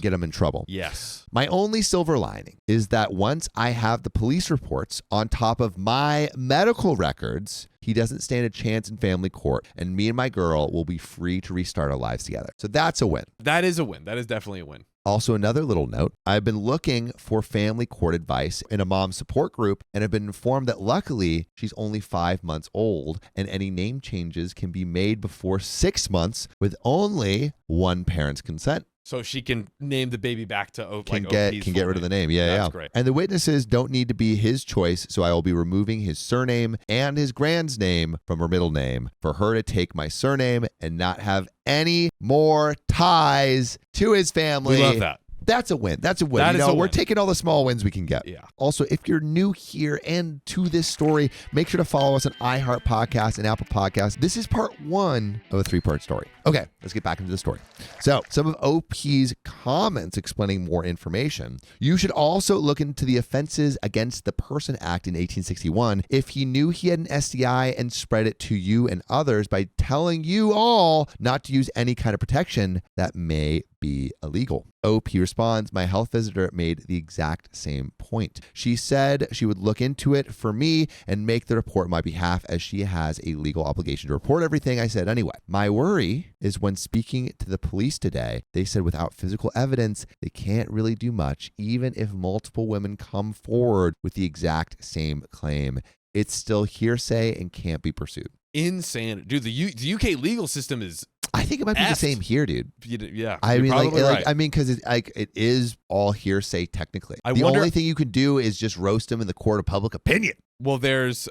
Speaker 1: get him in trouble.
Speaker 2: Yes.
Speaker 1: My only silver lining is that once I have the police reports on top of my medical records, he doesn't stand a chance in family court, and me and my girl will be free to restart our lives together. So that's a win.
Speaker 2: That is a win. That is definitely a win.
Speaker 1: Also, another little note, I've been looking for family court advice in a mom support group and have been informed that luckily she's only 5 months old and any name changes can be made before 6 months with only one parent's consent.
Speaker 2: So she can name the baby back to
Speaker 1: can get rid of the name. Yeah,
Speaker 2: That's great.
Speaker 1: And the witnesses don't need to be his choice, so I will be removing his surname and his grand's name from her middle name for her to take my surname and not have any more ties to his family.
Speaker 2: We love that.
Speaker 1: That's a win. That's a win.
Speaker 2: That is a
Speaker 1: we're
Speaker 2: win.
Speaker 1: taking all the small wins we can get.
Speaker 2: Yeah.
Speaker 1: Also, if you're new here and to this story, make sure to follow us on iHeart Podcasts and Apple Podcasts. This is part 1 of a 3-part story. Okay, let's get back into the story. So, some of OP's comments explaining more information. You should also look into the Offenses Against the Person Act in 1861 if he knew he had an STI and spread it to you and others by telling you all not to use any kind of protection that may be illegal. OP responds, my health visitor made the exact same point. She said she would look into it for me and make the report on my behalf as she has a legal obligation to report everything I said anyway. My worry is when speaking to the police today, they said without physical evidence, they can't really do much, even if multiple women come forward with the exact same claim. It's still hearsay and can't be pursued.
Speaker 2: Insane. Dude, the UK legal system is
Speaker 1: I think it might be the same here, dude.
Speaker 2: Yeah,
Speaker 1: I mean,
Speaker 2: right.
Speaker 1: because it is all hearsay technically.
Speaker 2: I
Speaker 1: the
Speaker 2: wonder,
Speaker 1: only thing you can do is just roast him in the court of public opinion.
Speaker 2: Well,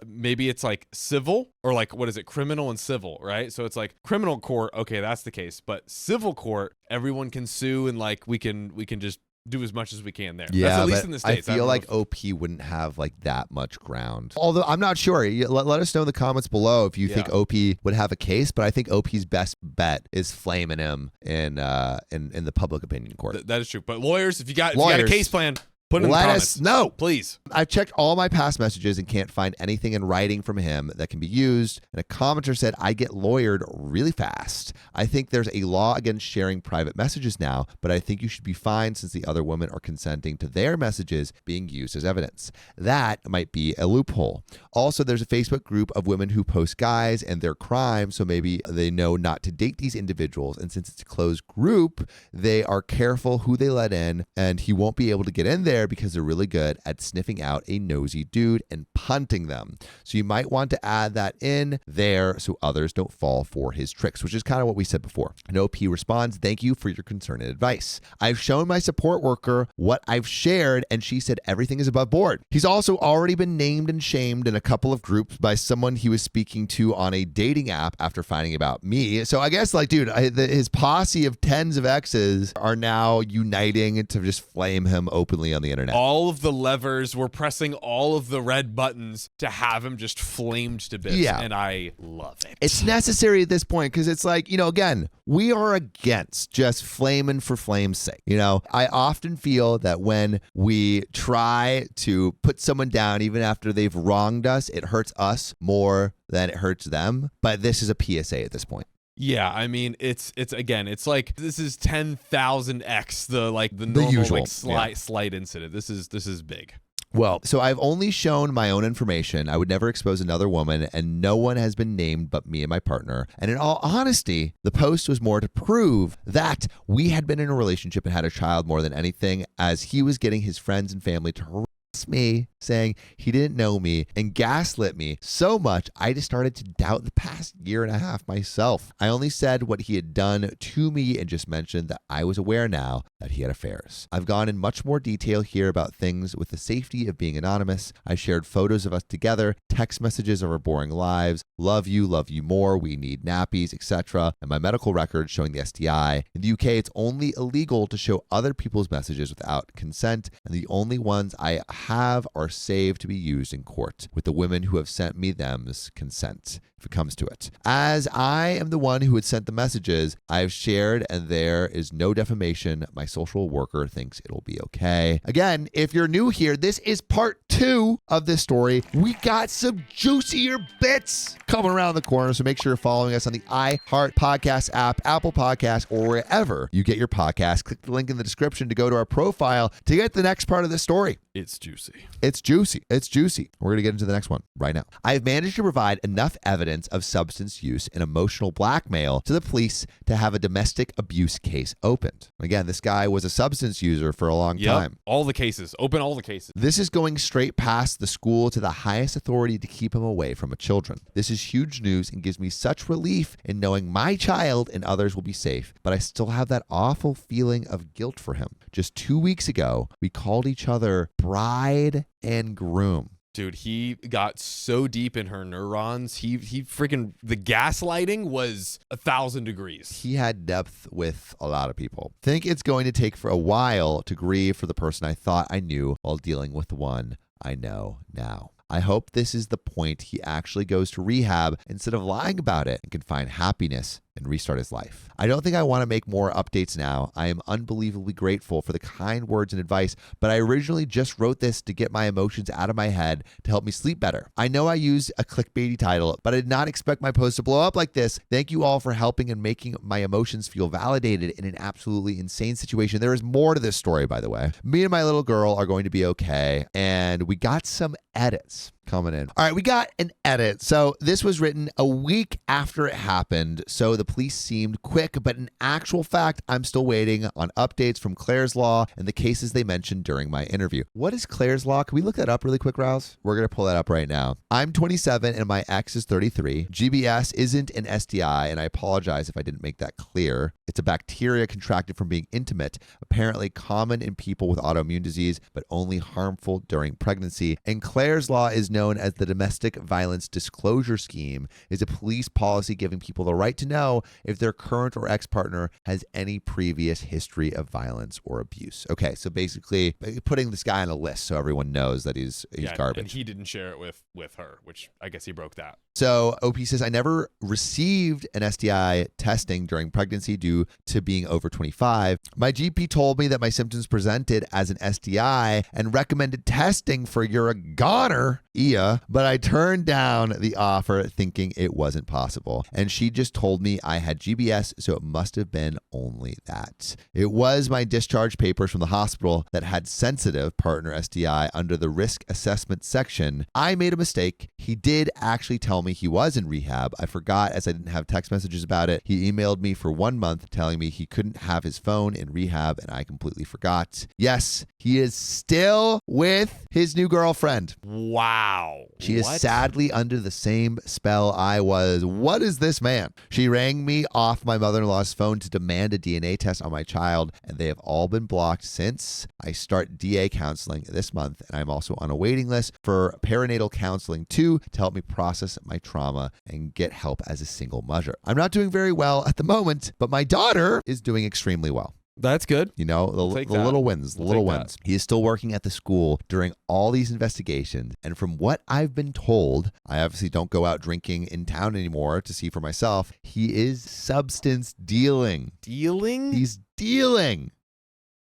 Speaker 2: maybe it's like civil or like, what is it? Criminal and civil, right? So it's like criminal court. Okay, that's the case. But civil court, everyone can sue and like we can just do as much as we can there.
Speaker 1: Yeah,
Speaker 2: that's at least in the States.
Speaker 1: I feel like OP wouldn't have like that much ground. Although I'm not sure. Let us know in the comments below if you think OP would have a case, but I think OP's best bet is flaming him in the public opinion court.
Speaker 2: That is true. But lawyers, if you got a case plan, put it in the comments.
Speaker 1: Let us know.
Speaker 2: Please.
Speaker 1: I've checked all my past messages and can't find anything in writing from him that can be used. And a commenter said, I get lawyered really fast. I think there's a law against sharing private messages now, but I think you should be fine since the other women are consenting to their messages being used as evidence. That might be a loophole. Also, there's a Facebook group of women who post guys and their crimes, so maybe they know not to date these individuals. And since it's a closed group, they are careful who they let in, and he won't be able to get in there because they're really good at sniffing out a nosy dude and punting them. So you might want to add that in there so others don't fall for his tricks, which is kind of what we said before. And OP responds, thank you for your concern and advice. I've shown my support worker what I've shared, and she said everything is above board. He's also already been named and shamed in a couple of groups by someone he was speaking to on a dating app after finding about me. So I guess like, dude, his posse of tens of exes are now uniting to just flame him openly on the internet.
Speaker 2: All of the levers, we're pressing all of the red buttons to have him just flamed to bits.
Speaker 1: Yeah.
Speaker 2: And I love it.
Speaker 1: It's necessary at this point because it's like, again, we are against just flaming for flame's sake. I often feel that when we try to put someone down, even after they've wronged us, it hurts us more than it hurts them. But this is a PSA at this point.
Speaker 2: Yeah, I mean, it's like this is 10,000x the normal
Speaker 1: usual
Speaker 2: slight incident. This is big.
Speaker 1: Well, so I've only shown my own information. I would never expose another woman, and no one has been named but me and my partner. And in all honesty, the post was more to prove that we had been in a relationship and had a child more than anything, as he was getting his friends and family to harass me, saying he didn't know me and gaslit me so much I just started to doubt the past year and a half myself. I only said what he had done to me and just mentioned that I was aware now that he had affairs. I've gone in much more detail here about things with the safety of being anonymous. I shared photos of us together, text messages of our boring lives, love you more, we need nappies, etc., and my medical records showing the STI. In the UK, it's only illegal to show other people's messages without consent, and the only ones I have are saved to be used in court, with the women who have sent me them's consent, if it comes to it. As I am the one who had sent the messages, I've shared, and there is no defamation. My social worker thinks it'll be okay. Again, if you're new here, this is part 2 of this story. We got some juicier bits coming around the corner, so make sure you're following us on the iHeart Podcast app, Apple Podcasts, or wherever you get your podcasts. Click the link in the description to go to our profile to get the next part of this story.
Speaker 2: It's juicy.
Speaker 1: It's juicy. It's juicy. We're going to get into the next one right now. I've managed to provide enough evidence of substance use and emotional blackmail to the police to have a domestic abuse case opened. Again, this guy was a substance user for a long time.
Speaker 2: All the cases. Open all the cases.
Speaker 1: This is going straight past the school to the highest authority to keep him away from children. This is huge news and gives me such relief in knowing my child and others will be safe, but I still have that awful feeling of guilt for him. Just 2 weeks ago, we called each other bride and groom.
Speaker 2: Dude, he got so deep in her neurons. He freaking, the gaslighting was 1,000 degrees.
Speaker 1: He had depth with a lot of people. Think it's going to take for a while to grieve for the person I thought I knew while dealing with the one I know now. I hope this is the point he actually goes to rehab instead of lying about it and can find happiness and restart his life. I don't think I want to make more updates now. I am unbelievably grateful for the kind words and advice, but I originally just wrote this to get my emotions out of my head to help me sleep better. I know I used a clickbaity title, but I did not expect my post to blow up like this. Thank you all for helping and making my emotions feel validated in an absolutely insane situation. There is more to this story, by the way. Me and my little girl are going to be okay, and we got some edits coming in. All right, we got an edit. So this was written a week after it happened, so the police seemed quick, but in actual fact, I'm still waiting on updates from Claire's Law and the cases they mentioned during my interview. What is Claire's Law? Can we look that up really quick, Rouse? We're going to pull that up right now. I'm 27 and my ex is 33. GBS isn't an STI, and I apologize if I didn't make that clear. It's a bacteria contracted from being intimate, apparently common in people with autoimmune disease, but only harmful during pregnancy. And Claire's Law is known as the Domestic Violence Disclosure Scheme, is a police policy giving people the right to know if their current or ex-partner has any previous history of violence or abuse. Okay, so basically putting this guy on a list so everyone knows that he's garbage.
Speaker 2: And he didn't share it with her, which I guess he broke that.
Speaker 1: So OP says, I never received an STI testing during pregnancy due to being over 25. My GP told me that my symptoms presented as an STI and recommended testing for you're a goner, but I turned down the offer thinking it wasn't possible. And she just told me I had GBS, so it must have been only that. It was my discharge papers from the hospital that had sensitive partner STI under the risk assessment section. I made a mistake. He did actually tell me he was in rehab. I forgot as I didn't have text messages about it. He emailed me for 1 month telling me he couldn't have his phone in rehab, and I completely forgot. Yes, he is still with his new girlfriend.
Speaker 2: Wow.
Speaker 1: She is sadly under the same spell I was. What is this man? She rang me off my mother-in-law's phone to demand a DNA test on my child, and they have all been blocked since. I start DA counseling this month, and I'm also on a waiting list for perinatal counseling too to help me process my trauma and get help as a single mother. I'm not doing very well at the moment, but my daughter is doing extremely well.
Speaker 2: That's good.
Speaker 1: You know, the little wins, the little wins. He is still working at the school during all these investigations. And from what I've been told, I obviously don't go out drinking in town anymore to see for myself. He is substance dealing.
Speaker 2: Dealing?
Speaker 1: He's dealing.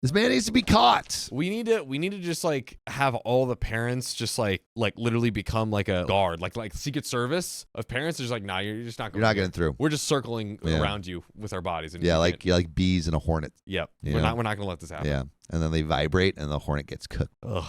Speaker 1: This man needs to be caught.
Speaker 2: We need to just like have all the parents just like literally become like a guard, like Secret Service of parents. They're just like, nah, you're just not going.
Speaker 1: You're not getting through.
Speaker 2: We're just circling around you with our bodies. And
Speaker 1: you're like bees in a hornet.
Speaker 2: Yep. We're not going to let this happen.
Speaker 1: Yeah. And then they vibrate and the hornet gets cooked.
Speaker 2: Ugh.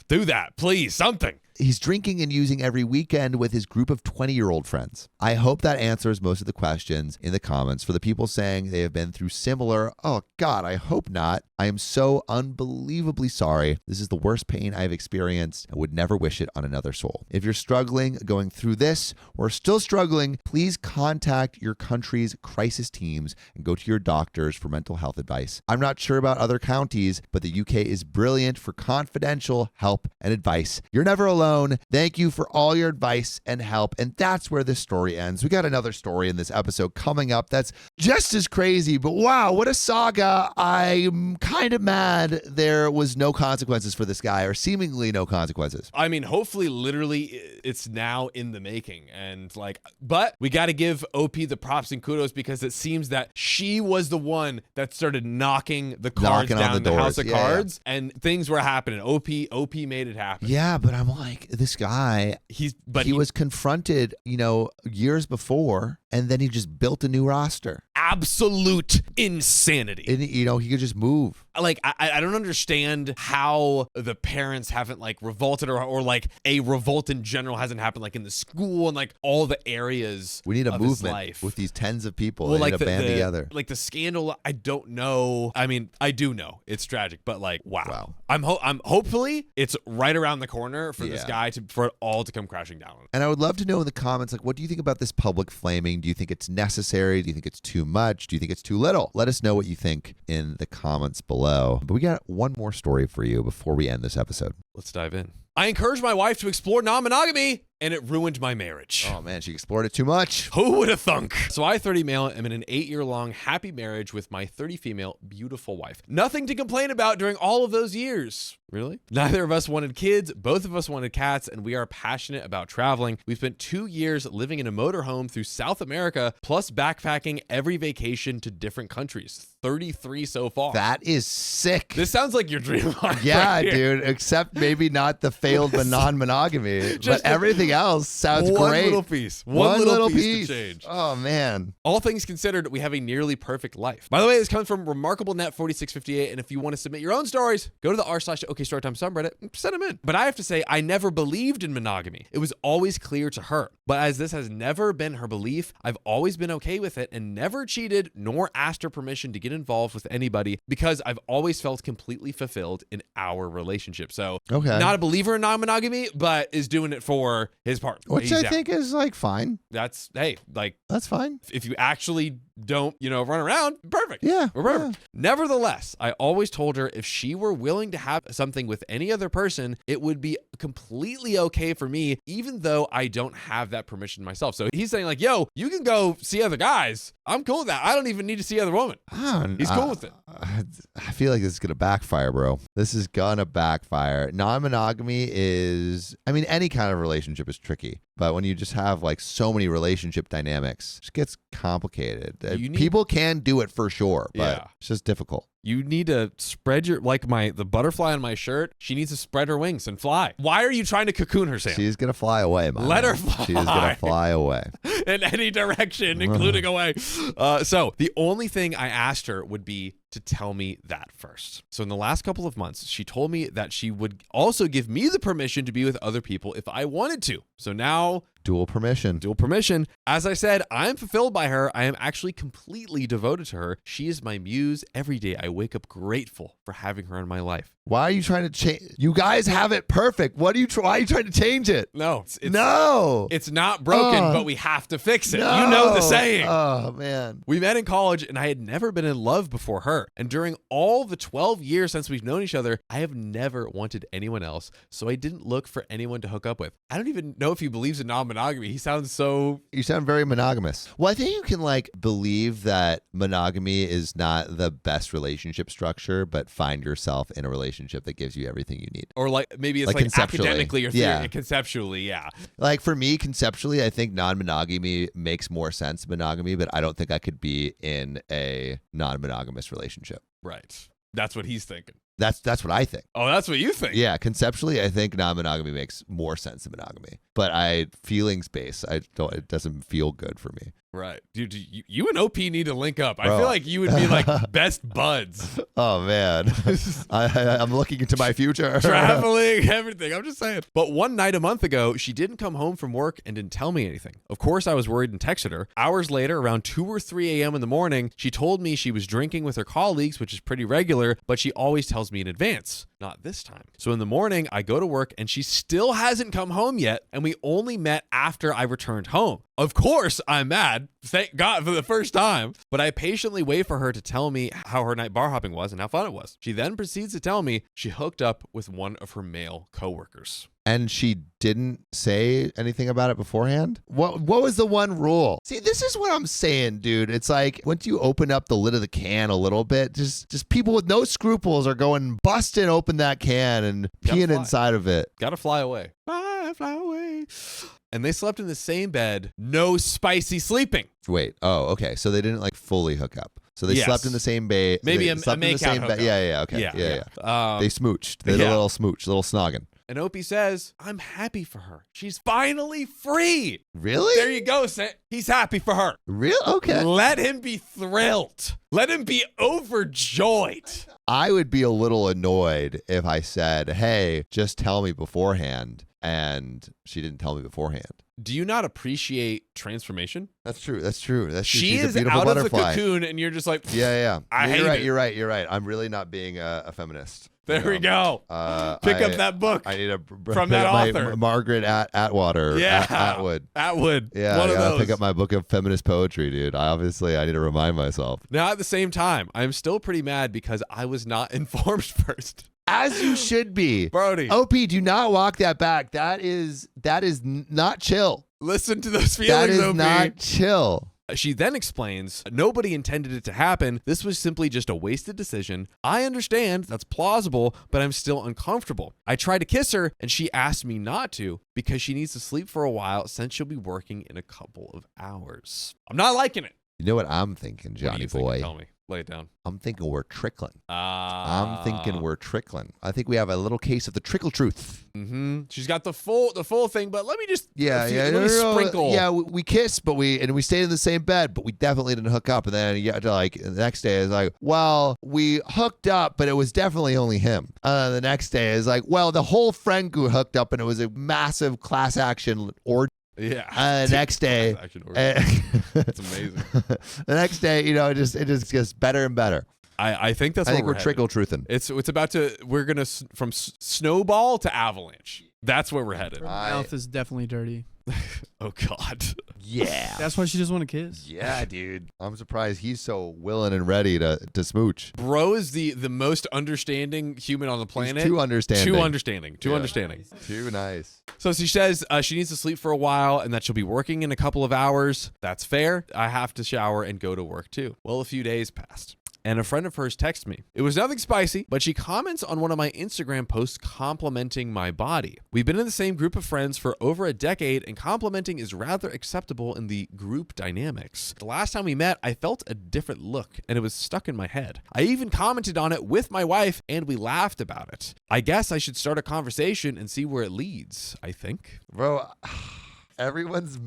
Speaker 2: Do that, please. Something.
Speaker 1: he's drinking and using every weekend with his group of 20-year-old friends. I hope that answers most of the questions in the comments. For the people saying they have been through similar, oh God, I hope not. I am so unbelievably sorry. This is the worst pain I've experienced. I would never wish it on another soul. If you're struggling, going through this, or still struggling, please contact your country's crisis teams and go to your doctors for mental health advice. I'm not sure about other counties, but the UK is brilliant for confidential help and advice. You're never alone. Thank you for all your advice and help. And that's where this story ends. We got another story in this episode coming up that's just as crazy, but wow, what a saga. I'm kind of mad there was no consequences for this guy, or seemingly no consequences.
Speaker 2: I mean, hopefully, literally, it's now in the making. And but we got to give OP the props and kudos, because it seems that she was the one that started knocking the cards down the house of cards, and things were happening. OP made it happen.
Speaker 1: Yeah, but I'm like, this guy, he was confronted, years before, and then he just built a new roster.
Speaker 2: Absolute insanity.
Speaker 1: And, he could just move.
Speaker 2: I don't understand how the parents haven't revolted, or a revolt in general hasn't happened in the school and all the areas.
Speaker 1: We need a
Speaker 2: of
Speaker 1: movement
Speaker 2: life.
Speaker 1: with these tens of people. Well, they need to band together.
Speaker 2: The scandal, I don't know. I mean, I do know it's tragic, but wow. I'm hopefully it's right around the corner for this guy for it all to come crashing down.
Speaker 1: And I would love to know in the comments, what do you think about this public flaming? Do you think it's necessary? Do you think it's too much? Do you think it's too little? Let us know what you think in the comments below. But we got one more story for you before we end this episode.
Speaker 2: Let's dive in. I encouraged my wife to explore non-monogamy, and it ruined my marriage.
Speaker 1: Oh man, she explored it too much.
Speaker 2: Who would have thunk? So I, 30 male, am in an 8-year-long happy marriage with my 30 female beautiful wife. Nothing to complain about during all of those years. Really? Neither of us wanted kids, both of us wanted cats, and we are passionate about traveling. We spent 2 years living in a motorhome through South America, plus backpacking every vacation to different countries. 33 so far.
Speaker 1: That is sick.
Speaker 2: This sounds like your dream life.
Speaker 1: Yeah,
Speaker 2: right,
Speaker 1: dude, except maybe not the failed non-monogamy, but everything else sounds great.
Speaker 2: One little piece. One little piece to change.
Speaker 1: Oh, man.
Speaker 2: All things considered, we have a nearly perfect life. By the way, this comes from RemarkableNet4658, and if you want to submit your own stories, go to the r/OKStorytime subreddit and send them in. But I have to say, I never believed in monogamy. It was always clear to her. But as this has never been her belief, I've always been okay with it and never cheated nor asked her permission to get involved with anybody, because I've always felt completely fulfilled in our relationship. So, not a believer in non-monogamy, but is doing it for his partner.
Speaker 1: Which I think is fine.
Speaker 2: That's
Speaker 1: fine.
Speaker 2: If you actually don't, run around, perfect.
Speaker 1: Yeah.
Speaker 2: We're perfect.
Speaker 1: Yeah.
Speaker 2: Nevertheless, I always told her if she were willing to have something with any other person, it would be completely okay for me, even though I don't have that permission myself. So he's saying yo, you can go see other guys. I'm cool with that. I don't even need to see other women. He's cool with it.
Speaker 1: I feel like this is going to backfire, bro. This is going to backfire. Non-monogamy is, any kind of relationship is tricky. But when you just have so many relationship dynamics, it just gets complicated. People can do it for sure, but it's just difficult.
Speaker 2: You need to spread your, the butterfly on my shirt. She needs to spread her wings and fly. Why are you trying to cocoon her, Sam?
Speaker 1: She's going to fly away, man.
Speaker 2: Let her fly.
Speaker 1: She's going to fly away.
Speaker 2: In any direction, including away. So the only thing I asked her would be to tell me that first. So in the last couple of months, she told me that she would also give me the permission to be with other people if I wanted to. So now...
Speaker 1: Dual permission.
Speaker 2: As I said, I am fulfilled by her. I am actually completely devoted to her. She is my muse. Every day I wake up grateful for having her in my life.
Speaker 1: Why are you trying to change? You guys have it perfect. Why are you trying to change it?
Speaker 2: No.
Speaker 1: It's
Speaker 2: not broken, but we have to fix it.
Speaker 1: No.
Speaker 2: You know the saying.
Speaker 1: Oh, man.
Speaker 2: We met in college, and I had never been in love before her. And during all the 12 years since we've known each other, I have never wanted anyone else. So I didn't look for anyone to hook up with. I don't even know if he believes in non-monogamy. He sounds so...
Speaker 1: You sound very monogamous. Well, I think you can believe that monogamy is not the best relationship structure, but find yourself in a relationship that gives you everything you need.
Speaker 2: Or maybe it's academically or conceptually, yeah.
Speaker 1: For me, conceptually, I think non-monogamy makes more sense than monogamy, but I don't think I could be in a non-monogamous relationship.
Speaker 2: Right. That's what he's thinking.
Speaker 1: That's what I think.
Speaker 2: Oh, that's what you think?
Speaker 1: Yeah, conceptually, I think non-monogamy makes more sense than monogamy. But feelings-based, it doesn't feel good for me.
Speaker 2: Right. Dude, you and OP need to link up. I
Speaker 1: Bro.
Speaker 2: feel like you would be like best buds.
Speaker 1: Oh, man. I'm looking into my future.
Speaker 2: Traveling, everything. I'm just saying. But one night a month ago, she didn't come home from work and didn't tell me anything. Of course, I was worried and texted her. Hours later, around 2 or 3 a.m. in the morning, she told me she was drinking with her colleagues, which is pretty regular, but she always tells me in advance. Not this time. So in the morning, I go to work and she still hasn't come home yet, and we only met after I returned home. Of course, I'm mad. Thank God for the first time. But I patiently wait for her to tell me how her night bar hopping was and how fun it was. She then proceeds to tell me she hooked up with one of her male coworkers.
Speaker 1: And she didn't say anything about it beforehand? What was the one rule? See, this is what I'm saying, dude. It's like once you open up the lid of the can a little bit, just people with no scruples are going busting open that can and peeing inside of it.
Speaker 2: Gotta fly away. Fly away. And they slept in the same bed, no spicy sleeping.
Speaker 1: Wait. Oh, okay. So they didn't like fully hook up. So they slept in the same bed.
Speaker 2: Maybe a make-out hookup.
Speaker 1: Yeah. Okay. Yeah. They smooched. They did a little smooch, a little snogging.
Speaker 2: And Opie says, I'm happy for her. She's finally free.
Speaker 1: Really?
Speaker 2: There you go, Sam. He's happy for her.
Speaker 1: Real? Okay.
Speaker 2: Let him be thrilled. Let him be overjoyed.
Speaker 1: I would be a little annoyed if I said, hey, just tell me beforehand. And she didn't tell me beforehand.
Speaker 2: Do you not appreciate transformation?
Speaker 1: That's true.
Speaker 2: She
Speaker 1: She's
Speaker 2: is
Speaker 1: a beautiful
Speaker 2: out
Speaker 1: butterfly.
Speaker 2: of the cocoon, and you're just like,
Speaker 1: yeah.
Speaker 2: You're
Speaker 1: right. You're right. I'm really not being a feminist.
Speaker 2: There we go. Pick up that book.
Speaker 1: I need
Speaker 2: from that author,
Speaker 1: Margaret Atwater.
Speaker 2: Yeah,
Speaker 1: Atwood. Yeah,
Speaker 2: one
Speaker 1: I
Speaker 2: of
Speaker 1: gotta
Speaker 2: those.
Speaker 1: pick up my book of feminist poetry, dude. I need to remind myself.
Speaker 2: Now, at the same time, I'm still pretty mad because I was not informed first.
Speaker 1: As you should be,
Speaker 2: Brody.
Speaker 1: OP, do not walk that back. That is not chill.
Speaker 2: Listen to those feelings,
Speaker 1: That is
Speaker 2: OP.
Speaker 1: not chill.
Speaker 2: She then explains, nobody intended it to happen. This was simply just a wasted decision. I understand, that's plausible, but I'm still uncomfortable. I tried to kiss her, and she asked me not to because she needs to sleep for a while since she'll be working in a couple of hours. I'm not liking it.
Speaker 1: You know what I'm thinking,
Speaker 2: What are
Speaker 1: Johnny
Speaker 2: you
Speaker 1: boy?
Speaker 2: thinking? Tell me. Lay it down.
Speaker 1: I'm thinking we're trickling.
Speaker 2: I
Speaker 1: think we have a little case of the trickle truth.
Speaker 2: Mm-hmm. She's got the full thing, but let me just
Speaker 1: let me
Speaker 2: sprinkle.
Speaker 1: Yeah, we kissed, but we stayed in the same bed, but we definitely didn't hook up. And then the next day is like, well, we hooked up, but it was definitely only him. The next day is like, well, the whole friend group hooked up, and it was a massive class action orgy.
Speaker 2: Yeah.
Speaker 1: Next day,
Speaker 2: it's amazing.
Speaker 1: The next day, it just gets better and better.
Speaker 2: I think that's.
Speaker 1: I think
Speaker 2: we're
Speaker 1: trickle truthing.
Speaker 2: It's about to. We're gonna from snowball to avalanche. That's where we're headed.
Speaker 3: Her mouth is definitely dirty.
Speaker 2: Oh God.
Speaker 1: Yeah.
Speaker 3: That's why she doesn't want to kiss.
Speaker 1: Yeah, dude. I'm surprised he's so willing and ready to smooch.
Speaker 2: Bro is the most understanding human on the planet.
Speaker 1: He's too understanding.
Speaker 2: Too understanding.
Speaker 1: Too nice.
Speaker 2: So she says she needs to sleep for a while and that she'll be working in a couple of hours. That's fair. I have to shower and go to work too. Well, a few days passed. And a friend of hers texted me. It was nothing spicy, but she comments on one of my Instagram posts complimenting my body. We've been in the same group of friends for over a decade, and complimenting is rather acceptable in the group dynamics. The last time we met, I felt a different look, and it was stuck in my head. I even commented on it with my wife, and we laughed about it. I guess I should start a conversation and see where it leads, I think.
Speaker 1: Bro, everyone's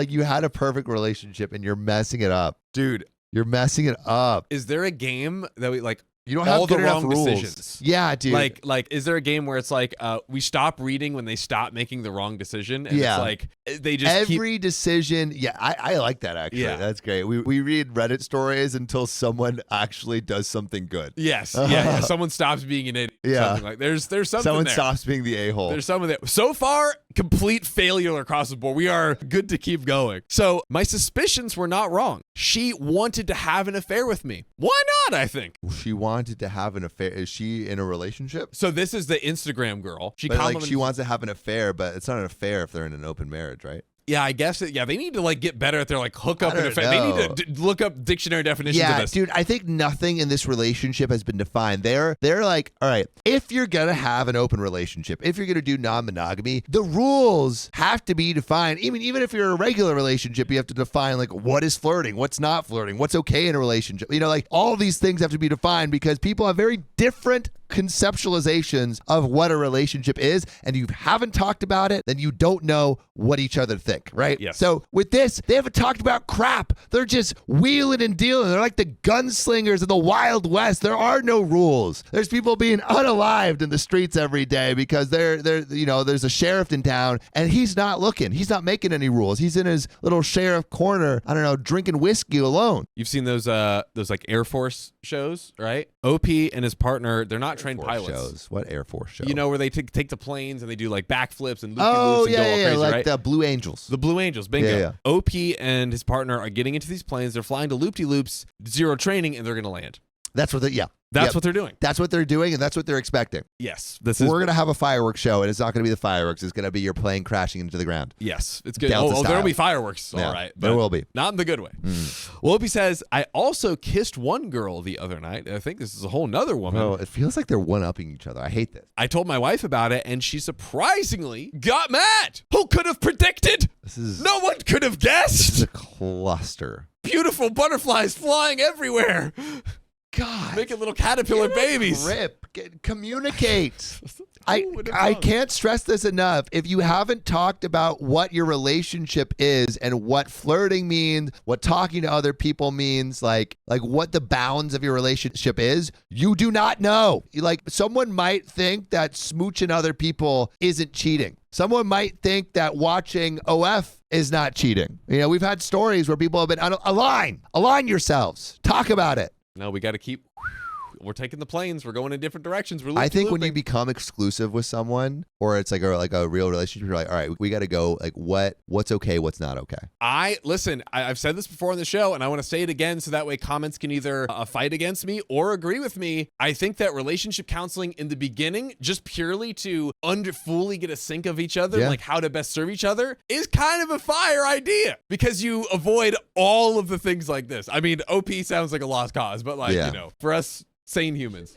Speaker 1: you had a perfect relationship, and you're messing it up.
Speaker 2: Dude.
Speaker 1: You're messing it up.
Speaker 2: Is there a game that we
Speaker 1: You don't have
Speaker 2: all
Speaker 1: good
Speaker 2: the
Speaker 1: enough
Speaker 2: wrong
Speaker 1: rules.
Speaker 2: decisions?
Speaker 1: Yeah, dude.
Speaker 2: Like, is there a game where it's like we stop reading when they stop making the wrong decision? And it's like they just
Speaker 1: every decision. Yeah, I like that actually.
Speaker 2: Yeah.
Speaker 1: That's great. We read Reddit stories until someone actually does something good.
Speaker 2: Yes. Yeah. Someone stops being an idiot.
Speaker 1: Yeah.
Speaker 2: Something like there's something
Speaker 1: Someone
Speaker 2: there.
Speaker 1: stops being the a-hole.
Speaker 2: There's someone there. So far, complete failure across the board. We are good to keep going. So my suspicions were not wrong. She wanted to have an affair with me. Why not? I think.
Speaker 1: She wanted to have an affair. Is she in a relationship?
Speaker 2: So this is the Instagram girl. She
Speaker 1: wants to have an affair, but it's not an affair if they're in an open marriage, right?
Speaker 2: Yeah, I guess they need to get better at their hook up and affair. They need to look up dictionary definitions of this.
Speaker 1: Dude, I think nothing in this relationship has been defined. They're like, all right, if you're gonna have an open relationship, if you're gonna do non-monogamy, the rules have to be defined. Even if you're a regular relationship, you have to define what is flirting, what's not flirting, what's okay in a relationship. All of these things have to be defined because people have very different conceptualizations of what a relationship is, and you haven't talked about it, then you don't know what each other think, right?
Speaker 2: Yes.
Speaker 1: So with this, they haven't talked about crap. They're just wheeling and dealing. They're like the gunslingers of the Wild West. There are no rules. There's people being unalived in the streets every day because there's a sheriff in town and he's not looking. He's not making any rules. He's in his little sheriff corner, I don't know, drinking whiskey alone.
Speaker 2: You've seen those like Air Force shows, right? OP and his partner, they're not trained pilots.
Speaker 1: Shows. What Air Force show?
Speaker 2: You know, where they take the planes and they do like backflips and loop-de-loops
Speaker 1: oh,
Speaker 2: and go all crazy,
Speaker 1: like
Speaker 2: right?
Speaker 1: the Blue Angels.
Speaker 2: The Blue Angels, bingo.
Speaker 1: Yeah.
Speaker 2: OP and his partner are getting into these planes. They're flying to loop-de-loops, zero training, and they're going to land.
Speaker 1: That's what
Speaker 2: That's what they're doing.
Speaker 1: That's what they're doing, and that's what they're expecting.
Speaker 2: Yes.
Speaker 1: We're going to have a fireworks show, and it's not going to be the fireworks. It's going to be your plane crashing into the ground.
Speaker 2: Yes. It's good.
Speaker 1: Delta
Speaker 2: There'll
Speaker 1: style.
Speaker 2: be fireworks.
Speaker 1: Yeah,
Speaker 2: All right.
Speaker 1: there will be.
Speaker 2: Not in the good way. Well, OP says, I also kissed one girl the other night. I think this is a whole nother woman.
Speaker 1: Bro, it feels like they're one-upping each other. I hate this.
Speaker 2: I told my wife about it, and she surprisingly got mad. Who could have predicted? No one could have
Speaker 1: This is
Speaker 2: guessed.
Speaker 1: a cluster.
Speaker 2: Beautiful butterflies flying everywhere.
Speaker 1: God.
Speaker 2: Making little caterpillar babies.
Speaker 1: Communicate.
Speaker 2: Who would have
Speaker 1: I
Speaker 2: known?
Speaker 1: can't stress this enough. If you haven't talked about what your relationship is and what flirting means, what talking to other people means, like what the bounds of your relationship is, you do not know. Like someone might think that smooching other people isn't cheating. Someone might think that watching OF is not cheating. You know, we've had stories where people have been align yourselves. Talk about it.
Speaker 2: No, we got to keep. We're taking the planes. We're going in different directions. We're
Speaker 1: I think when you
Speaker 2: looping.
Speaker 1: become exclusive with someone, or it's like a real relationship, you're like, all right, we got to go. Like, what's okay, what's not okay.
Speaker 2: I've said this before on the show, and I want to say it again, so that way comments can either fight against me or agree with me. I think that relationship counseling in the beginning, just purely to fully get a sync of each other,
Speaker 1: Yeah.
Speaker 2: like how to best serve each other, is kind of a fire idea because you avoid all of the things like this. I mean, OP sounds like a lost cause, but for us sane humans.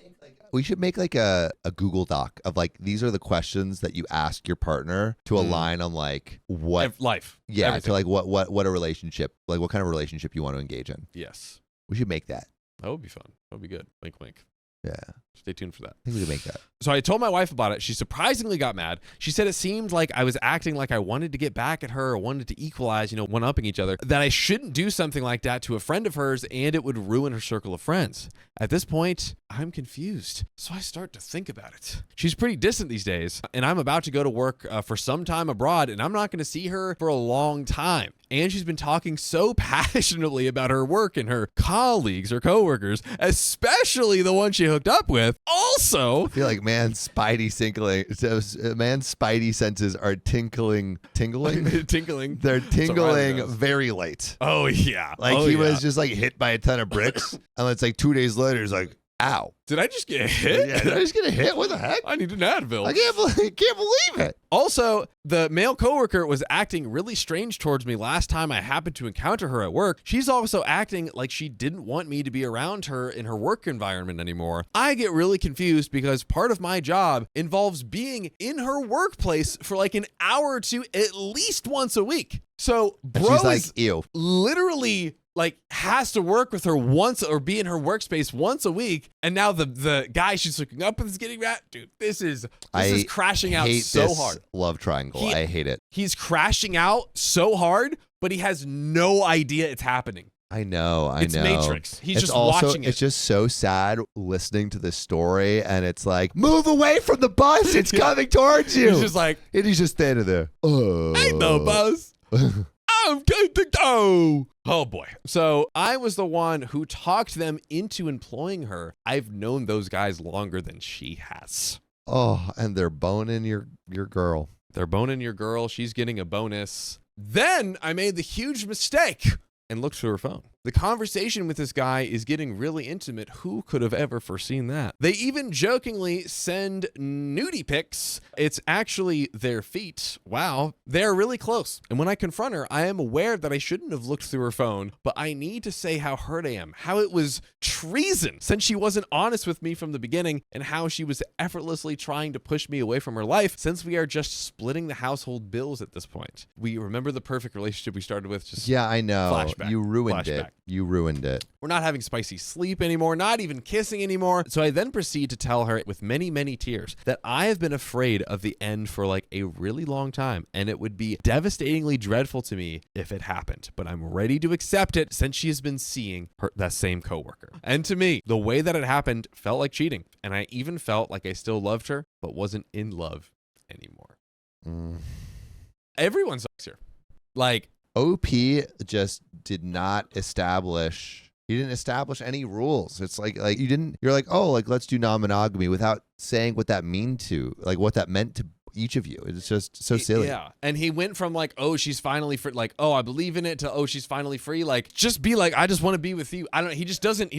Speaker 1: We should make like a Google Doc of like, these are the questions that you ask your partner to align on like what
Speaker 2: Life.
Speaker 1: yeah,
Speaker 2: Everything.
Speaker 1: to like what a relationship, like what kind of relationship you want to engage in.
Speaker 2: Yes.
Speaker 1: We should make that.
Speaker 2: That would be fun. That would be good. Wink, wink.
Speaker 1: Yeah.
Speaker 2: Stay tuned for that.
Speaker 1: I think we could make that.
Speaker 2: So I told my wife about it. She surprisingly got mad. She said it seemed like I was acting like I wanted to get back at her or wanted to equalize, one-upping each other, that I shouldn't do something like that to a friend of hers and it would ruin her circle of friends. At this point, I'm confused. So I start to think about it. She's pretty distant these days, and I'm about to go to work for some time abroad, and I'm not going to see her for a long time. And she's been talking so passionately about her work and her colleagues, her coworkers, especially the one she hooked up with. Also,
Speaker 1: I feel like man's spidey senses are tingling.
Speaker 2: tinkling.
Speaker 1: They're
Speaker 2: That's what Riley
Speaker 1: tingling
Speaker 2: does.
Speaker 1: very late.
Speaker 2: Oh yeah.
Speaker 1: Like
Speaker 2: Oh,
Speaker 1: he
Speaker 2: yeah.
Speaker 1: was just like hit by a ton of bricks, and it's like 2 days later, he's like, "Ow!
Speaker 2: Did I just get hit?
Speaker 1: Yeah, did I just get a hit? What the heck?
Speaker 2: I need an Advil.
Speaker 1: I can't believe it."
Speaker 2: Also, the male coworker was acting really strange towards me last time I happened to encounter her at work. She's also acting like she didn't want me to be around her in her work environment anymore. I get really confused because part of my job involves being in her workplace for like an hour or two at least once a week. So,
Speaker 1: And
Speaker 2: bro
Speaker 1: she's like,
Speaker 2: is
Speaker 1: "Ew."
Speaker 2: literally like has to work with her once or be in her workspace once a week, and now the guy she's hooking up with is getting mad. Dude, this is crashing out
Speaker 1: hate
Speaker 2: so
Speaker 1: this
Speaker 2: hard.
Speaker 1: love triangle. I hate it.
Speaker 2: He's crashing out so hard, but he has no idea it's happening.
Speaker 1: I know.
Speaker 2: It's
Speaker 1: know.
Speaker 2: Matrix. He's
Speaker 1: It's
Speaker 2: just
Speaker 1: also,
Speaker 2: watching it.
Speaker 1: It's just so sad listening to this story, and it's like, move away from the bus. It's coming towards you.
Speaker 2: He's just like,
Speaker 1: and he's just standing there. Oh.
Speaker 2: ain't no buzz. I'm good to go. Oh boy. So I was the one who talked them into employing her. I've known those guys longer than she has.
Speaker 1: Oh, and they're boning your girl.
Speaker 2: They're boning your girl. She's getting a bonus. Then I made the huge mistake and looked through her phone. The conversation with this guy is getting really intimate. Who could have ever foreseen that? They even jokingly send nudie pics. It's actually their feet. Wow. They're really close. And when I confront her, I am aware that I shouldn't have looked through her phone, but I need to say how hurt I am, how it was treason since she wasn't honest with me from the beginning, and how she was effortlessly trying to push me away from her life since we are just splitting the household bills at this point. We remember the perfect relationship we started with. Just
Speaker 1: Yeah, I know.
Speaker 2: flashback.
Speaker 1: You ruined
Speaker 2: Flashback.
Speaker 1: it.
Speaker 2: back.
Speaker 1: You ruined it.
Speaker 2: We're not having spicy sleep anymore, not even kissing anymore. So I then proceed to tell her with many, many tears that I have been afraid of the end for like a really long time, and it would be devastatingly dreadful to me if it happened. But I'm ready to accept it since she has been seeing that same coworker. And to me, the way that it happened felt like cheating, and I even felt like I still loved her, but wasn't in love anymore. Everyone sucks here. Like,
Speaker 1: OP just did not establish. He didn't establish any rules. It's like you didn't. You're like, oh, like let's do non-monogamy without saying what that meant to each of you. It's just so silly.
Speaker 2: Yeah. And he went from like, oh, she's finally free, like, oh, I believe in it, to oh, she's finally free. Like, just be like, I just want to be with you. I don't. He doesn't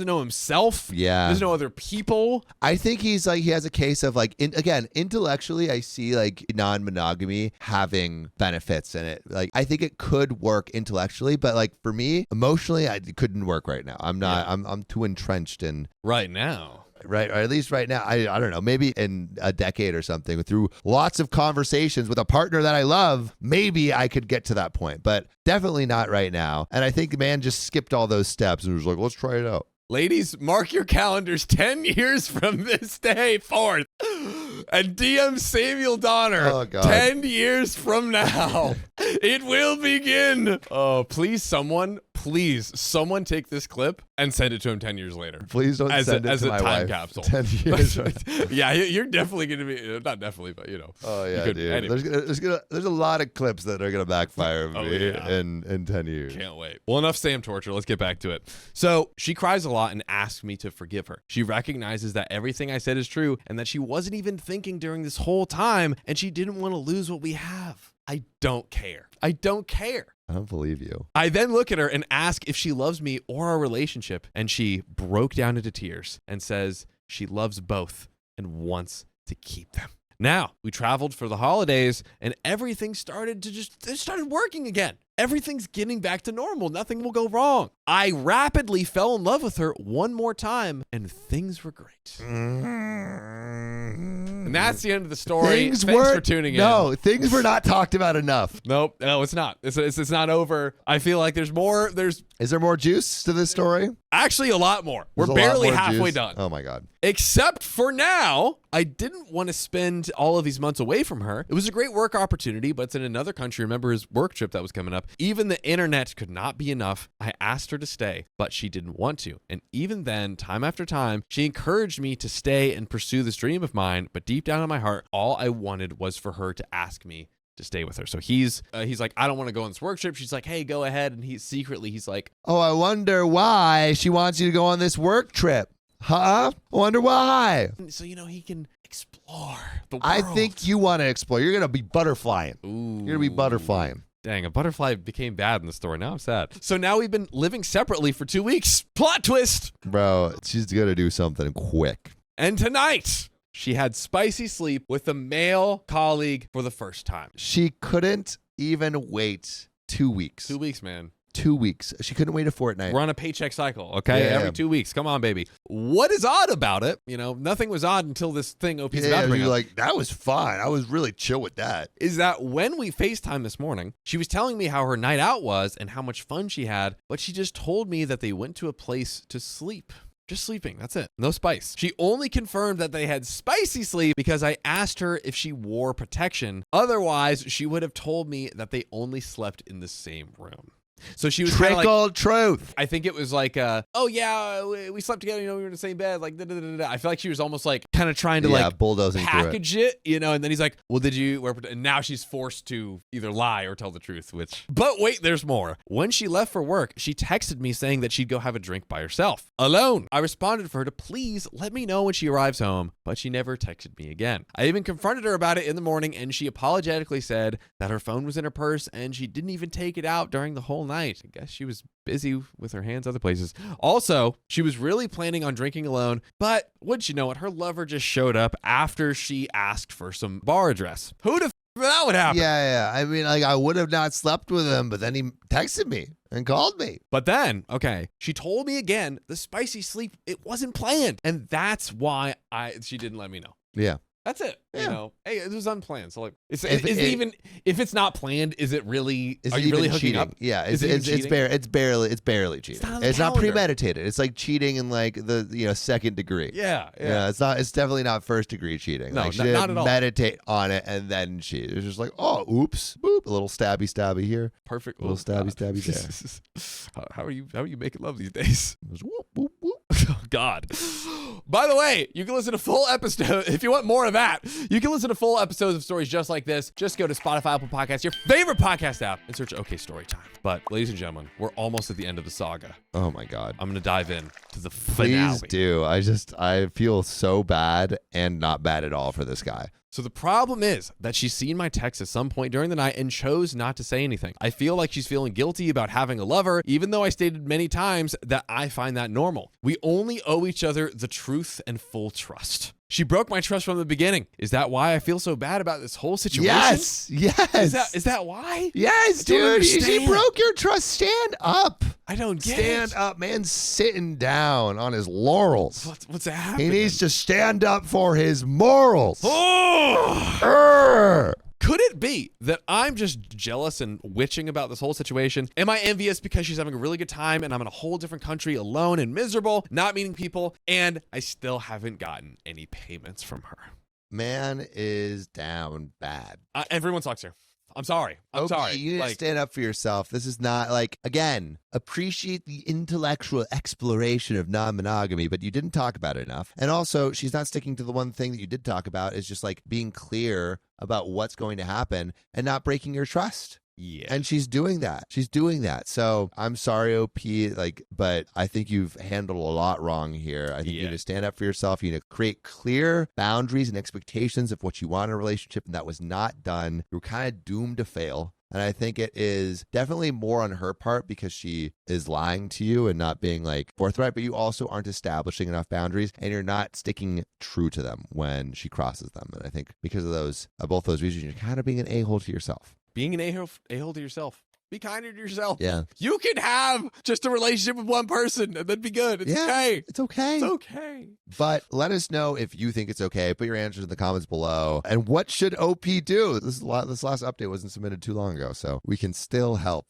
Speaker 2: know himself.
Speaker 1: Yeah.
Speaker 2: He doesn't know other people.
Speaker 1: I think he's like, he has a case of like, again, intellectually, I see like non-monogamy having benefits in it. Like, I think it could work intellectually, but like for me, emotionally, it couldn't work right now. I'm not. Yeah. I'm too entrenched in
Speaker 2: right now.
Speaker 1: Right, or at least right now, I don't know, maybe in a decade or something, through lots of conversations with a partner that I love, maybe I could get to that point, but definitely not right now. And I think the man just skipped all those steps and was like, let's try it out.
Speaker 2: Ladies, mark your calendars 10 years from this day forth. And DM Samuel Donner,
Speaker 1: oh, God.
Speaker 2: 10 years from now, it will begin. Oh, please, someone take this clip and send it to him 10 years later.
Speaker 1: Please don't send it to my wife.
Speaker 2: As a time capsule.
Speaker 1: 10 years.
Speaker 2: Yeah, you're definitely going to be, not definitely, but you know.
Speaker 1: Oh, yeah, dude. Anyway. There's a lot of clips that are going to backfire me in 10 years.
Speaker 2: Can't wait. Well, enough Sam torture. Let's get back to it. So she cries a lot and asks me to forgive her. She recognizes that everything I said is true and that she wasn't even thinking during this whole time, and she didn't want to lose what we have. I don't care. I don't believe you. I then look at her and ask if she loves me or our relationship, and she broke down into tears and says she loves both and wants to keep them. Now, we traveled for the holidays, and everything started working again. Everything's getting back to normal. Nothing will go wrong. I rapidly fell in love with her one more time, and things were great. And that's the end of the story. Thanks for tuning in.
Speaker 1: No, things were not talked about enough.
Speaker 2: Nope. No, it's not. It's not over. I feel like there's more.
Speaker 1: Is there more juice to this story?
Speaker 2: Actually, a lot more. We're barely halfway done.
Speaker 1: Oh, my God.
Speaker 2: Except for now, I didn't want to spend all of these months away from her. It was a great work opportunity, but it's in another country. Remember his work trip that was coming up. Even the internet could not be enough. I asked her to stay, but she didn't want to. And even then, time after time, she encouraged me to stay and pursue this dream of mine. But deep down in my heart, all I wanted was for her to ask me to stay with her. So he's like, I don't want to go on this work trip. She's like, hey, go ahead. And he's like,
Speaker 1: oh, I wonder why she wants you to go on this work trip. Huh? I wonder why.
Speaker 2: So, he can explore the world.
Speaker 1: I think you want to explore. You're going to be butterflying.
Speaker 2: Ooh.
Speaker 1: You're going to be butterflying.
Speaker 2: Dang, a butterfly became bad in the story. Now I'm sad. So now we've been living separately for 2 weeks. Plot twist.
Speaker 1: Bro, she's going to do something quick.
Speaker 2: And tonight, she had spicy sleep with a male colleague for the first time.
Speaker 1: She couldn't even wait 2 weeks.
Speaker 2: 2 weeks, man.
Speaker 1: 2 weeks. She couldn't wait a fortnight.
Speaker 2: We're on a paycheck cycle, okay? Yeah. Every 2 weeks. Come on, baby. What is odd about it? Nothing was odd until this thing OP's about to bring up.
Speaker 1: Like, that was fine. I was really chill with that.
Speaker 2: Is that when we FaceTime this morning, she was telling me how her night out was and how much fun she had, but she just told me that they went to a place to sleep. Just sleeping. That's it. No spice. She only confirmed that they had spicy sleep because I asked her if she wore protection. Otherwise, she would have told me that they only slept in the same room. So she was
Speaker 1: trickled truth.
Speaker 2: I think it was like, oh yeah, we slept together. We were in the same bed. Like, da, da, da, da. I feel like she was almost like kind of trying to
Speaker 1: bulldozing
Speaker 2: package it, And then he's like, well, did you wear? And now she's forced to either lie or tell the truth. But wait, there's more. When she left for work, she texted me saying that she'd go have a drink by herself, alone. I responded for her to please let me know when she arrives home, but she never texted me again. I even confronted her about it in the morning, and she apologetically said that her phone was in her purse and she didn't even take it out during the whole night. I guess she was busy with her hands other places. Also, she was really planning on drinking alone, but wouldn't you know it, her lover just showed up after she asked for some bar address. Who'd have that would happen?
Speaker 1: Yeah. I mean, like, I would have not slept with him, but then he texted me and called me.
Speaker 2: But then, she told me again, the spicy sleep, it wasn't planned. And that's why she didn't let me know.
Speaker 1: Yeah.
Speaker 2: That's it.
Speaker 1: Yeah.
Speaker 2: You know, hey, it was unplanned. So like, if it's not planned, is it really?
Speaker 1: Is
Speaker 2: Are
Speaker 1: it
Speaker 2: you really
Speaker 1: even
Speaker 2: hooking
Speaker 1: cheating?
Speaker 2: up?
Speaker 1: Yeah,
Speaker 2: Is it even cheating?
Speaker 1: it's barely cheating.
Speaker 2: not on the
Speaker 1: It's not
Speaker 2: calendar.
Speaker 1: premeditated. It's like cheating in like the second degree.
Speaker 2: Yeah.
Speaker 1: It's not. It's definitely not first degree cheating.
Speaker 2: No,
Speaker 1: like, she
Speaker 2: not
Speaker 1: didn't
Speaker 2: at all.
Speaker 1: meditate on it and then cheat. It's just like, oh, oops, boop, a little stabby here,
Speaker 2: Perfect.
Speaker 1: a little stabby
Speaker 2: God.
Speaker 1: there.
Speaker 2: How are you making love these days?
Speaker 1: It was whoop whoop whoop.
Speaker 2: Oh, God. By the way, you can listen to full episode if you want more of that. You can listen to full episodes of stories just like this. Just go to Spotify, Apple Podcasts, your favorite podcast app, and search OK Storytime. But ladies and gentlemen, we're almost at the end of the saga.
Speaker 1: Oh my God.
Speaker 2: I'm gonna dive in to the finale.
Speaker 1: Please do. I feel so bad and not bad at all for this guy.
Speaker 2: So the problem is that she's seen my text at some point during the night and chose not to say anything. I feel like she's feeling guilty about having a lover, even though I stated many times that I find that normal. We only owe each other the truth and full trust. She broke my trust from the beginning. Is that why I feel so bad about this whole situation?
Speaker 1: Yes.
Speaker 2: Is that why?
Speaker 1: Yes,
Speaker 2: I don't
Speaker 1: dude. She
Speaker 2: understand.
Speaker 1: broke your trust. Stand up.
Speaker 2: I don't get
Speaker 1: Stand
Speaker 2: it.
Speaker 1: up, man. Sitting down on his laurels.
Speaker 2: What's
Speaker 1: He
Speaker 2: happening?
Speaker 1: needs to stand up for his morals.
Speaker 2: Oh!
Speaker 1: Urgh.
Speaker 2: Could it be that I'm just jealous and witching about this whole situation? Am I envious because she's having a really good time and I'm in a whole different country alone and miserable, not meeting people, and I still haven't gotten any payments from her?
Speaker 1: Man is down bad.
Speaker 2: Everyone sucks here. I'm sorry. I'm
Speaker 1: Okay,
Speaker 2: sorry.
Speaker 1: You need to stand up for yourself. This is not like, again, appreciate the intellectual exploration of non-monogamy, but you didn't talk about it enough. And also, she's not sticking to the one thing that you did talk about is just like being clear about what's going to happen and not breaking your trust.
Speaker 2: Yeah.
Speaker 1: And she's doing that. So I'm sorry, OP, but I think you've handled a lot wrong here. I think you need to stand up for yourself. You need to create clear boundaries and expectations of what you want in a relationship, and that was not done. You're kind of doomed to fail. And I think it is definitely more on her part because she is lying to you and not being like forthright, but you also aren't establishing enough boundaries and you're not sticking true to them when she crosses them. And I think because of both those reasons, you're kind of being an a-hole to yourself.
Speaker 2: Being an a-hole to yourself. Be kinder to yourself.
Speaker 1: Yeah.
Speaker 2: You can have just a relationship with one person and then be good. It's okay.
Speaker 1: It's okay.
Speaker 2: It's okay.
Speaker 1: But let us know if you think it's okay. Put your answers in the comments below. And what should OP do? This last update wasn't submitted too long ago, so we can still help.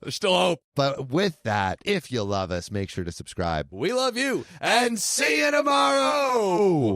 Speaker 2: There's still hope.
Speaker 1: But with that, if you love us, make sure to subscribe.
Speaker 2: We love you.
Speaker 1: And see you tomorrow!